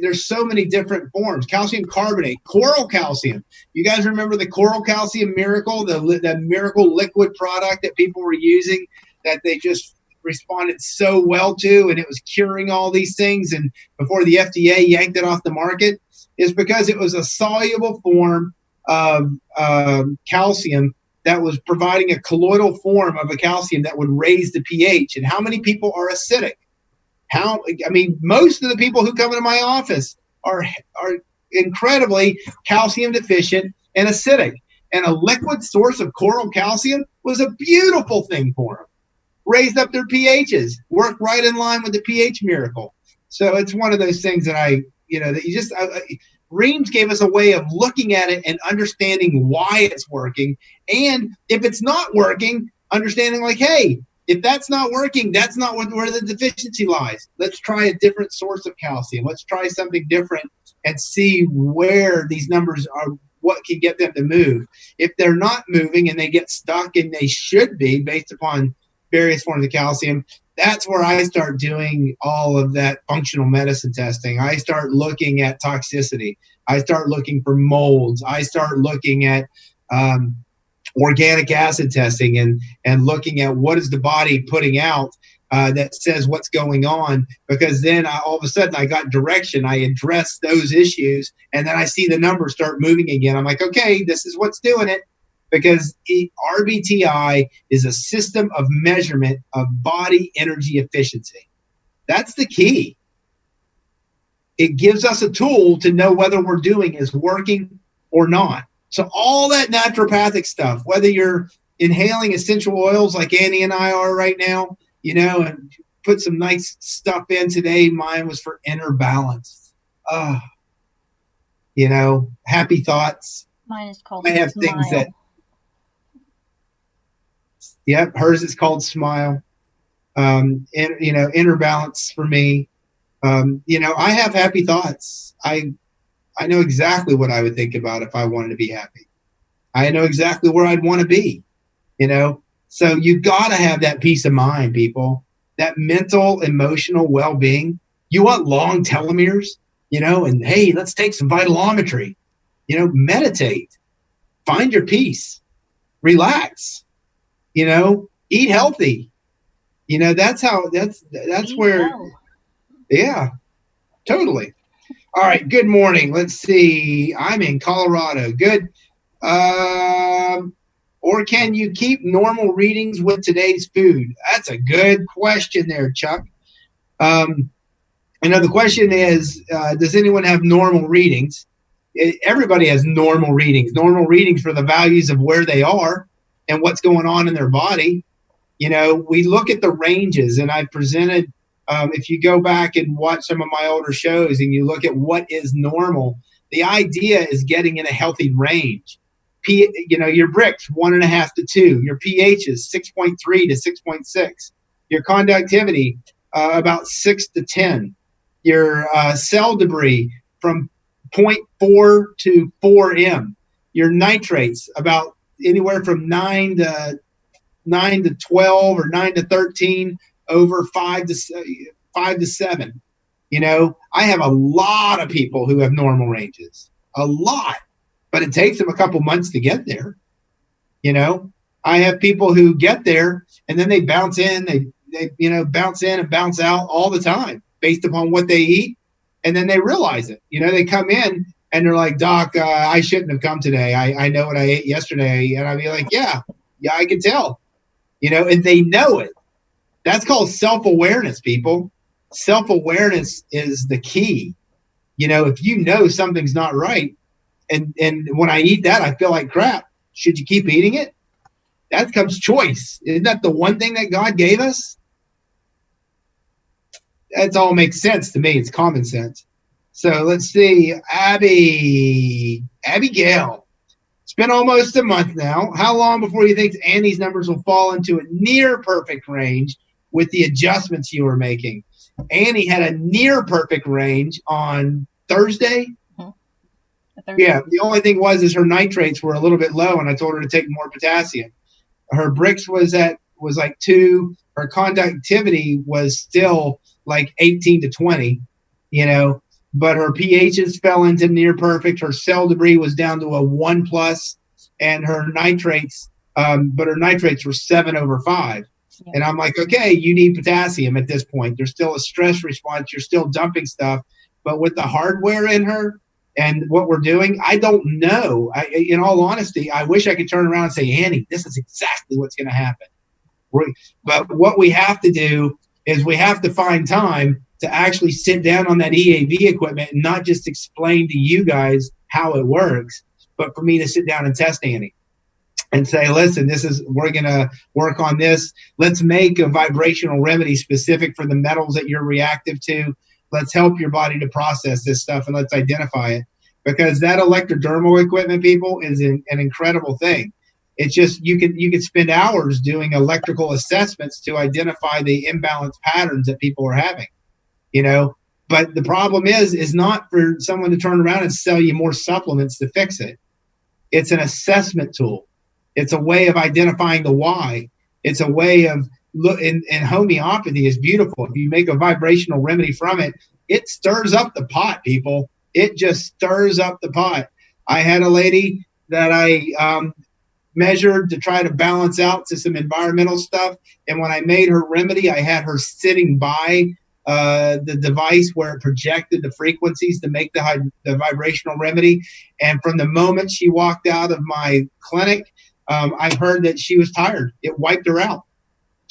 S2: there's so many different forms. Calcium carbonate, coral calcium. You guys remember the coral calcium miracle, the miracle liquid product that people were using that they just responded so well to, and it was curing all these things, and before the FDA yanked it off the market, is because it was a soluble form of calcium that was providing a colloidal form of a calcium that would raise the pH. And how many people are acidic? Most of the people who come into my office are incredibly calcium deficient and acidic. And a liquid source of coral calcium was a beautiful thing for them. Raised up their pHs, worked right in line with the pH miracle. So it's one of those things that Reams gave us a way of looking at it and understanding why it's working. And if it's not working, understanding hey, if that's not working, that's not where the deficiency lies. Let's try a different source of calcium. Let's try something different and see where these numbers are, what can get them to move. If they're not moving and they get stuck, and they should be based upon various forms of calcium, that's where I start doing all of that functional medicine testing. I start looking at toxicity. I start looking for molds. I start looking at organic acid testing and looking at what is the body putting out that says what's going on, because then all of a sudden I got direction. I address those issues, and then I see the numbers start moving again. I'm like, okay, this is what's doing it, because RBTI is a system of measurement of body energy efficiency. That's the key. It gives us a tool to know whether we're doing is working or not. So all that naturopathic stuff, whether you're inhaling essential oils like Annie and I are right now, and put some nice stuff in today. Mine was for inner balance. Happy thoughts.
S1: Mine is called
S2: I have
S1: Smile.
S2: things that, yep, hers is called Smile. Inner balance for me. I have happy thoughts. I know exactly what I would think about if I wanted to be happy. I know exactly where I'd want to be, So you got to have that peace of mind, people, that mental, emotional well-being. You want long telomeres, and hey, let's take some vitalometry, meditate, find your peace, relax, eat healthy. That's where, yeah, totally. All right, good morning. Let's see. I'm in Colorado. Good. Or can you keep normal readings with today's food? That's a good question there, Chuck. The question is, does anyone have normal readings? Everybody has normal readings for the values of where they are and what's going on in their body. We look at the ranges, and I presented, if you go back and watch some of my older shows and you look at what is normal, the idea is getting in a healthy range. Your bricks 1.5 to 2, your pH is 6.3 to 6.6, your conductivity about 6 to 10, your cell debris from zero point 0.4 to 4 m, your nitrates about anywhere from 9 to 12 or 9 to 13 over 5 to 7. I have a lot of people who have normal ranges, a lot, but it takes them a couple months to get there. I have people who get there and then they bounce in, they bounce in and bounce out all the time based upon what they eat. And then they realize it. They come in and they're like, Doc, I shouldn't have come today. I know what I ate yesterday. And I'd be like, yeah, I can tell. And they know it. That's called self-awareness, people. Self-awareness is the key. If you know something's not right, and when I eat that, I feel like crap, should you keep eating it? That comes choice. Isn't that the one thing that God gave us? That all makes sense to me. It's common sense. So let's see. Abigail. It's been almost a month now. How long before you think Annie's numbers will fall into a near perfect range with the adjustments you were making? Annie had a near perfect range on Thursday. Yeah, the only thing is her nitrates were a little bit low, and I told her to take more potassium. Her bricks was like 2. Her conductivity was still like 18 to 20, but her pHs fell into near perfect. Her cell debris was down to a 1+, and her nitrates, but her nitrates were 7 over 5. Yeah. And I'm like, okay, you need potassium at this point. There's still a stress response. You're still dumping stuff, but with the hardware in her and what we're doing, I don't know. In all honesty, I wish I could turn around and say, Annie, this is exactly what's going to happen. But what we have to do is we have to find time to actually sit down on that EAV equipment and not just explain to you guys how it works, but for me to sit down and test Annie and say, listen, we're going to work on this. Let's make a vibrational remedy specific for the metals that you're reactive to. Let's help your body to process this stuff, and let's identify it. Because that electrodermal equipment, people, is an incredible thing. It's just you could spend hours doing electrical assessments to identify the imbalance patterns that people are having. But the problem is not for someone to turn around and sell you more supplements to fix it. It's an assessment tool. It's a way of identifying the why. It's a way of and homeopathy is beautiful. If you make a vibrational remedy from it, it stirs up the pot, people. It just stirs up the pot. I had a lady that I measured to try to balance out to some environmental stuff. And when I made her remedy, I had her sitting by the device where it projected the frequencies to make the vibrational remedy. And from the moment she walked out of my clinic, I heard that she was tired. It wiped her out,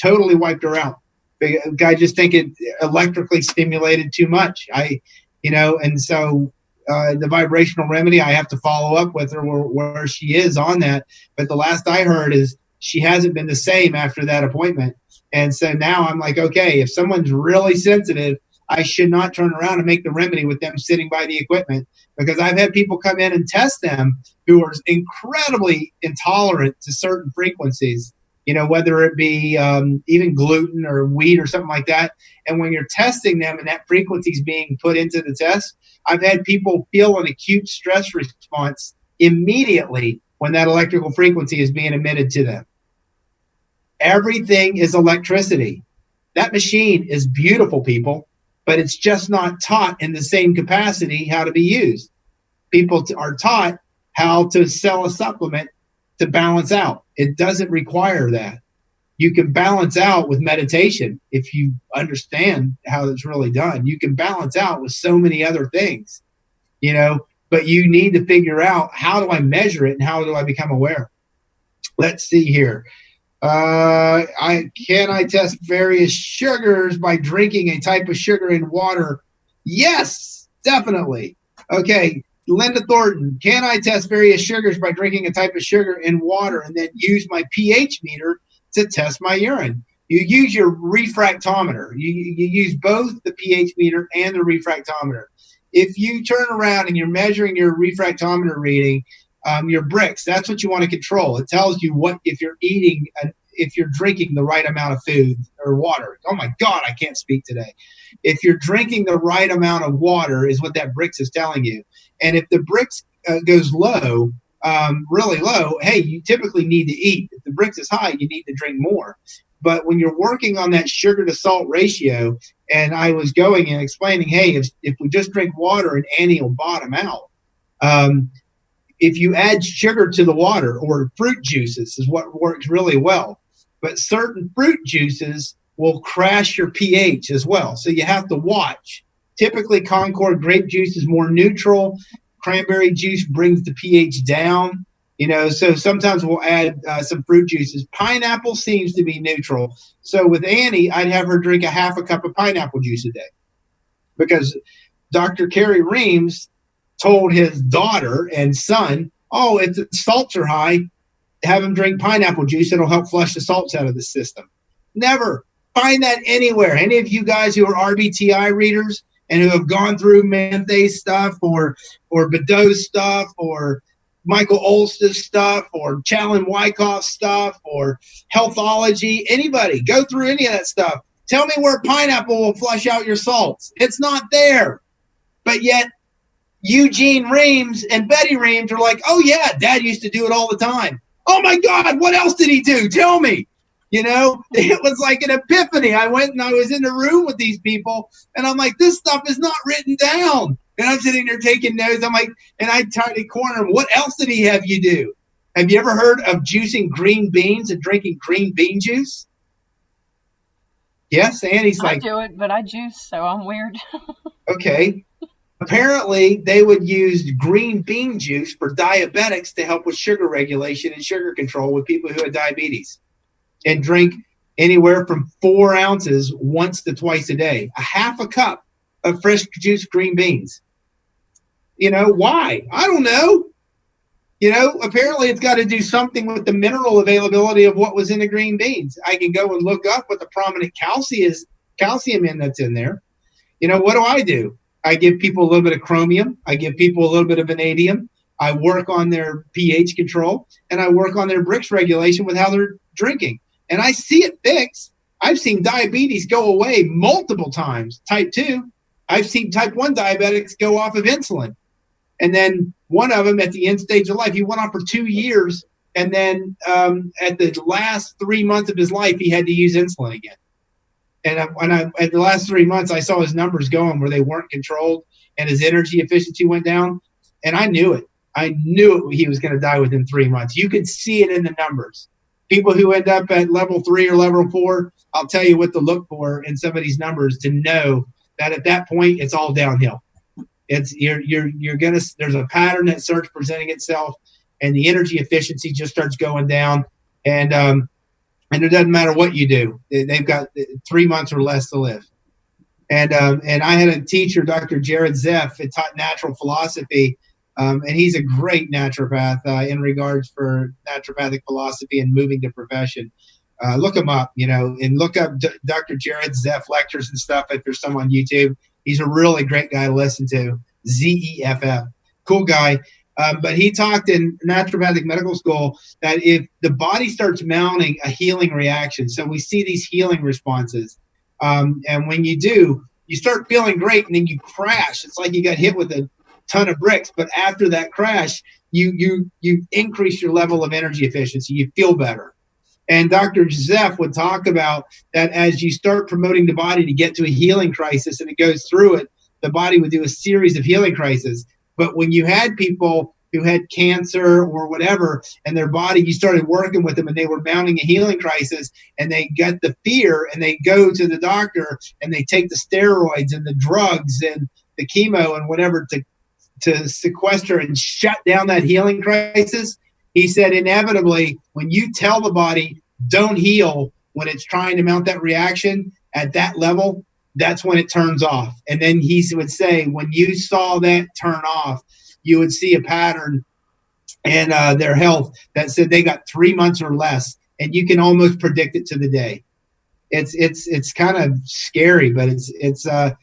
S2: totally wiped her out. I just think it electrically stimulated too much. And so the vibrational remedy, I have to follow up with her where she is on that. But the last I heard is she hasn't been the same after that appointment. And so now I'm like, okay, if someone's really sensitive, I should not turn around and make the remedy with them sitting by the equipment, because I've had people come in and test them who are incredibly intolerant to certain frequencies, whether it be even gluten or wheat or something like that. And when you're testing them and that frequency is being put into the test, I've had people feel an acute stress response immediately when that electrical frequency is being emitted to them. Everything is electricity. That machine is beautiful, people, but it's just not taught in the same capacity how to be used. People are taught how to sell a supplement to balance out. It doesn't require that. You can balance out with meditation if you understand how it's really done. You can balance out with so many other things, but you need to figure out, how do I measure it and how do I become aware? Let's see here. I test various sugars by drinking a type of sugar in water Yes, definitely. Okay, Linda Thornton, can I test various sugars by drinking a type of sugar in water and then use my pH meter to test my urine? You use your refractometer. You use both the pH meter and the refractometer. If you turn around and you're measuring your refractometer reading, your bricks, that's what you want to control. It tells you what if you're eating, if you're drinking the right amount of food or water. Oh my God, I can't speak today. If you're drinking the right amount of water is what that bricks is telling you. And if the bricks goes low, really low, hey, you typically need to eat. If the bricks is high, you need to drink more. But when you're working on that sugar to salt ratio, and I was going and explaining, hey, if we just drink water, an Annie will bottom out. If you add sugar to the water, or fruit juices is what works really well. But certain fruit juices will crash your pH as well. So you have to watch. Typically, Concord grape juice is more neutral. Cranberry juice brings the pH down. So sometimes we'll add some fruit juices. Pineapple seems to be neutral. So with Annie, I'd have her drink a half a cup of pineapple juice a day, because Dr. Kerry Reams told his daughter and son, oh, if the salts are high, have him drink pineapple juice. It'll help flush the salts out of the system. Never find that anywhere. Any of you guys who are RBTI readers and who have gone through Manthe stuff or Badeau's stuff or Michael Olster's stuff or Challen Wyckoff's stuff or Healthology, anybody, go through any of that stuff. Tell me where pineapple will flush out your salts. It's not there. But yet Eugene Reams and Betty Reams are like, oh yeah, Dad used to do it all the time. Oh my God, what else did he do? Tell me. It was like an epiphany. I went and I was in the room with these people and I'm like, this stuff is not written down. And I'm sitting there taking notes. I'm like, and I tried to corner him. What else did he have you do? Have you ever heard of juicing green beans and drinking green bean juice? Yes, Annie's like,
S1: I do it, but I juice, so I'm weird.
S2: okay. Apparently, they would use green bean juice for diabetics to help with sugar regulation and sugar control with people who had diabetes, and drink anywhere from 4 ounces once to twice a day, a half a cup of fresh juiced green beans. Why? I don't know. Apparently it's got to do something with the mineral availability of what was in the green beans. I can go and look up what the prominent calcium in that's in there. What do? I give people a little bit of chromium. I give people a little bit of vanadium. I work on their pH control, and I work on their bricks regulation with how they're drinking. And I see it fix. I've seen diabetes go away multiple times. Type 2. I've seen type 1 diabetics go off of insulin. And then one of them at the end stage of life, he went on for 2 years. And then at the last 3 months of his life, he had to use insulin again. And at the last 3 months, I saw his numbers going where they weren't controlled and his energy efficiency went down. And I knew it. I knew he was going to die within 3 months. You could see it in the numbers. People who end up at level 3 or level 4, I'll tell you what to look for in some of these numbers to know that at that point, it's all downhill. There's a pattern that starts presenting itself, and the energy efficiency just starts going down. And it doesn't matter what you do. They've got 3 months or less to live. And I had a teacher, Dr. Jared Zeff, that taught natural philosophy, and he's a great naturopath in regards for naturopathic philosophy and moving to profession. Look him up, and look up Dr. Jared Zeff lectures and stuff if there's some on YouTube. He's a really great guy to listen to. Zeff, cool guy. But he talked in naturopathic medical school that if the body starts mounting a healing reaction, so we see these healing responses, and when you do, you start feeling great, and then you crash. It's like you got hit with a ton of bricks, but after that crash, you increase your level of energy efficiency. You feel better. And Dr. Zeff would talk about that as you start promoting the body to get to a healing crisis and it goes through it, the body would do a series of healing crises. But when you had people who had cancer or whatever, and their body, you started working with them and they were mounting a healing crisis, and they got the fear and they go to the doctor and they take the steroids and the drugs and the chemo and whatever to sequester and shut down that healing crisis. He said, inevitably, when you tell the body, don't heal when it's trying to mount that reaction at that level, that's when it turns off. And then he would say, when you saw that turn off, you would see a pattern in their health that said they got 3 months or less, and you can almost predict it to the day. It's kind of scary, but it's the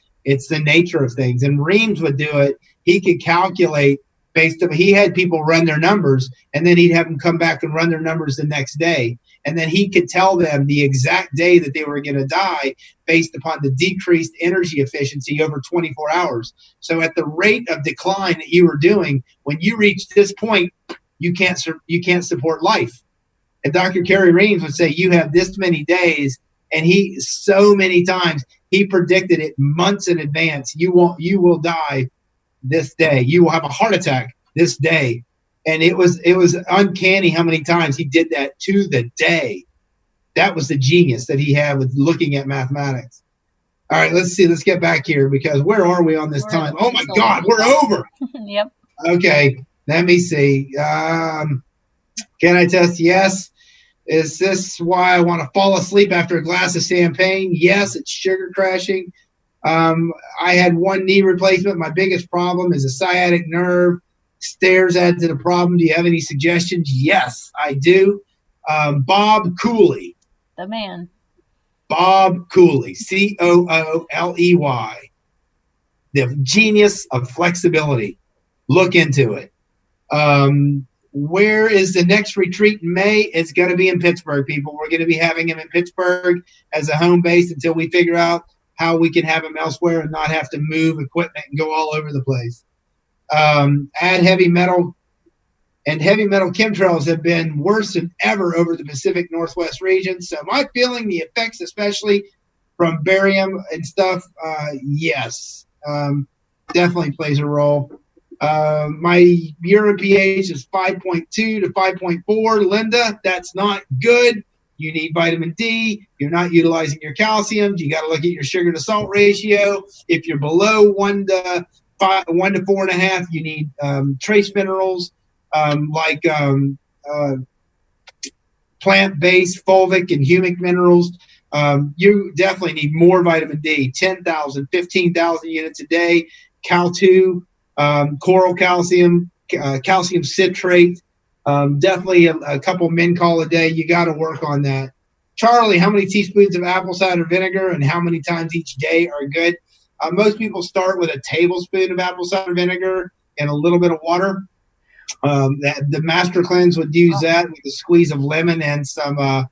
S2: nature of things. And Reams would do it. He could calculate based on, he had people run their numbers, and then he'd have them come back and run their numbers the next day. And then he could tell them the exact day that they were going to die based upon the decreased energy efficiency over 24 hours. So at the rate of decline that you were doing, when you reach this point, you can't support life. And Dr. Kerry Reams would say, you have this many days. And he, so many times, he predicted it months in advance. You will die this day. You will have a heart attack this day. And it was uncanny how many times he did that to the day. That was the genius that he had with looking at mathematics. All right, let's see. Let's get back here, because where are we on this time? Oh my God, we're over.
S1: Yep.
S2: Okay, let me see. Can I test? Yes. Is this why I want to fall asleep after a glass of champagne? Yes, it's sugar crashing. I had one knee replacement. My biggest problem is a sciatic nerve. Stairs add to the problem. Do you have any suggestions? Yes, I do. Bob Cooley.
S1: The man.
S2: Bob Cooley. Cooley. The genius of flexibility. Look into it. Where is the next retreat in May? It's going to be in Pittsburgh, people. We're going to be having him in Pittsburgh as a home base until we figure out how we can have him elsewhere and not have to move equipment and go all over the place. Add heavy metal, and heavy metal chemtrails have been worse than ever over the Pacific Northwest region. So am I feeling the effects, especially from barium and stuff? Yes, definitely plays a role. My urine pH is 5.2 to 5.4. Linda, that's not good. You need vitamin D. You're not utilizing your calcium. You got to look at your sugar to salt ratio. If you're below 1 to 4.5, you need trace minerals like plant-based fulvic and humic minerals. You definitely need more vitamin D, 10,000, 15,000 units a day. Cal-2, coral calcium, calcium citrate, definitely a couple Mincol a day. You got to work on that. Charlie, how many teaspoons of apple cider vinegar and how many times each day are good? Most people start with a tablespoon of apple cider vinegar and a little bit of water. The Master Cleanse would use that with a squeeze of lemon and some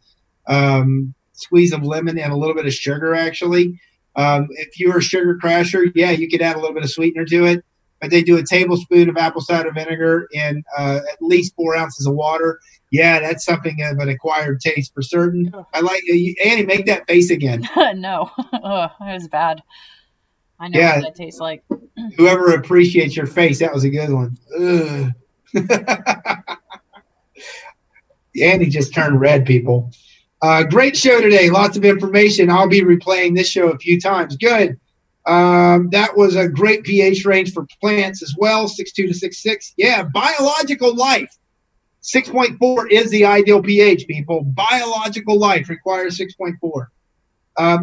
S2: squeeze of lemon and a little bit of sugar, actually. If you're a sugar crasher, yeah, you could add a little bit of sweetener to it. But they do a tablespoon of apple cider vinegar and at least 4 ounces of water. Yeah, that's something of an acquired taste for certain. I like Annie, make that face again.
S1: No, it was bad. I know what that tastes like.
S2: Whoever appreciates your face, that was a good one. Annie just turned red, people. Great show today. Lots of information. I'll be replaying this show a few times. Good. That was a great pH range for plants as well, 6.2 to 6.6. Yeah, biological life. 6.4 is the ideal pH, people. Biological life requires 6.4.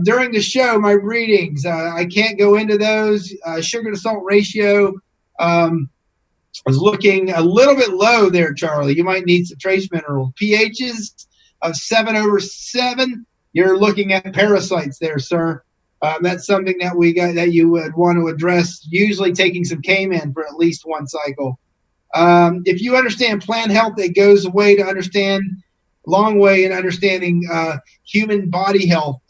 S2: During the show, my readings, I can't go into those. Sugar to salt ratio was looking a little bit low there, Charlie. You might need some trace minerals. pHs of 7/7. You're looking at parasites there, sir. That's something that we got that you would want to address, usually taking some K-Man for at least one cycle. If you understand plant health, it goes a way to understand, long way in understanding human body health.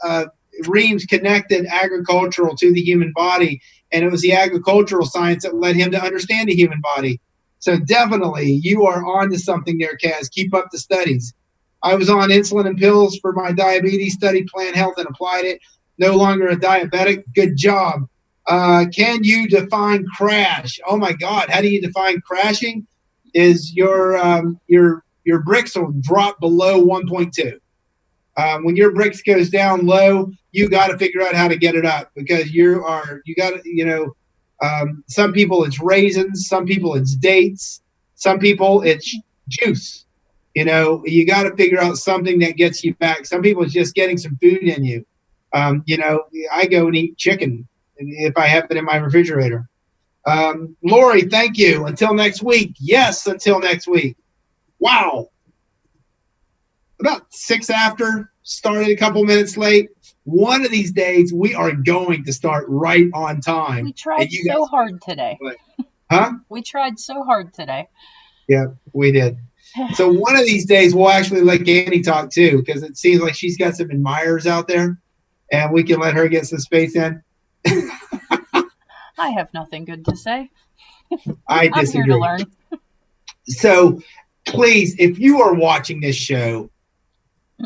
S2: Reams connected agricultural to the human body, and it was the agricultural science that led him to understand the human body. So definitely, you are on to something there, Kaz. Keep up the studies. I was on insulin and pills for my diabetes, studied plant health, and applied it. No longer a diabetic. Good job. Can you define crash? Oh my God, how do you define crashing? Is your Brix will drop below 1.2. When your Brix goes down low, you got to figure out how to get it up, because you got to, some people it's raisins, some people it's dates, some people it's juice. You got to figure out something that gets you back. Some people it's just getting some food in you. I go and eat chicken if I have it in my refrigerator. Lori, thank you. Until next week. Yes, until next week. Wow. About 6 after, started a couple minutes late. One of these days, we are going to start right on time.
S1: We tried so hard today.
S2: Huh?
S1: We tried so hard today.
S2: Yeah, we did. So one of these days, we'll actually let Annie talk too, because it seems like she's got some admirers out there, and we can let her get some space in.
S1: I have nothing good to say.
S2: I disagree.
S1: I'm here to learn.
S2: So please, if you are watching this show,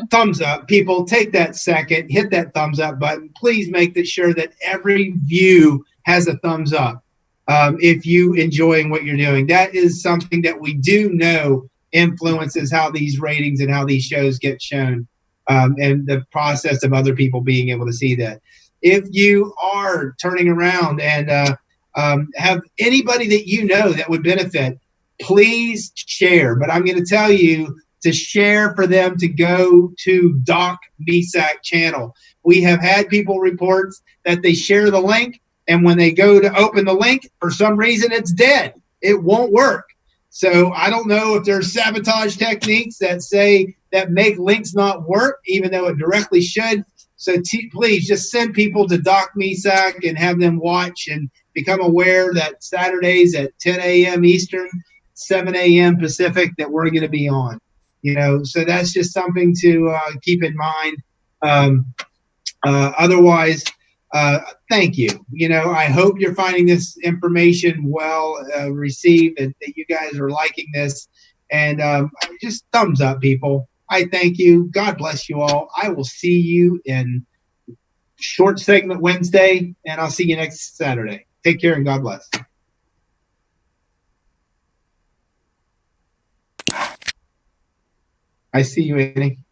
S2: thumbs up. People, take that second, hit that thumbs up button. Please make sure that every view has a thumbs up. If you enjoying what you're doing, that is something that we do know influences how these ratings and how these shows get shown, and the process of other people being able to see that. If you are turning around and have anybody that you know that would benefit, please share. But I'm going to tell you to share for them to go to Doc Misak channel. We have had people report that they share the link, and when they go to open the link, for some reason it's dead. It won't work. So I don't know if there's sabotage techniques that make links not work, even though it directly should. So please just send people to Doc Misak and have them watch and become aware that Saturdays at 10 a.m. Eastern, 7 a.m. Pacific, that we're going to be on. So that's just something to keep in mind. Otherwise, thank you. I hope you're finding this information well received, and that you guys are liking this. And just thumbs up, people. I thank you. God bless you all. I will see you in Short Segment Wednesday, and I'll see you next Saturday. Take care and God bless. I see you, Annie.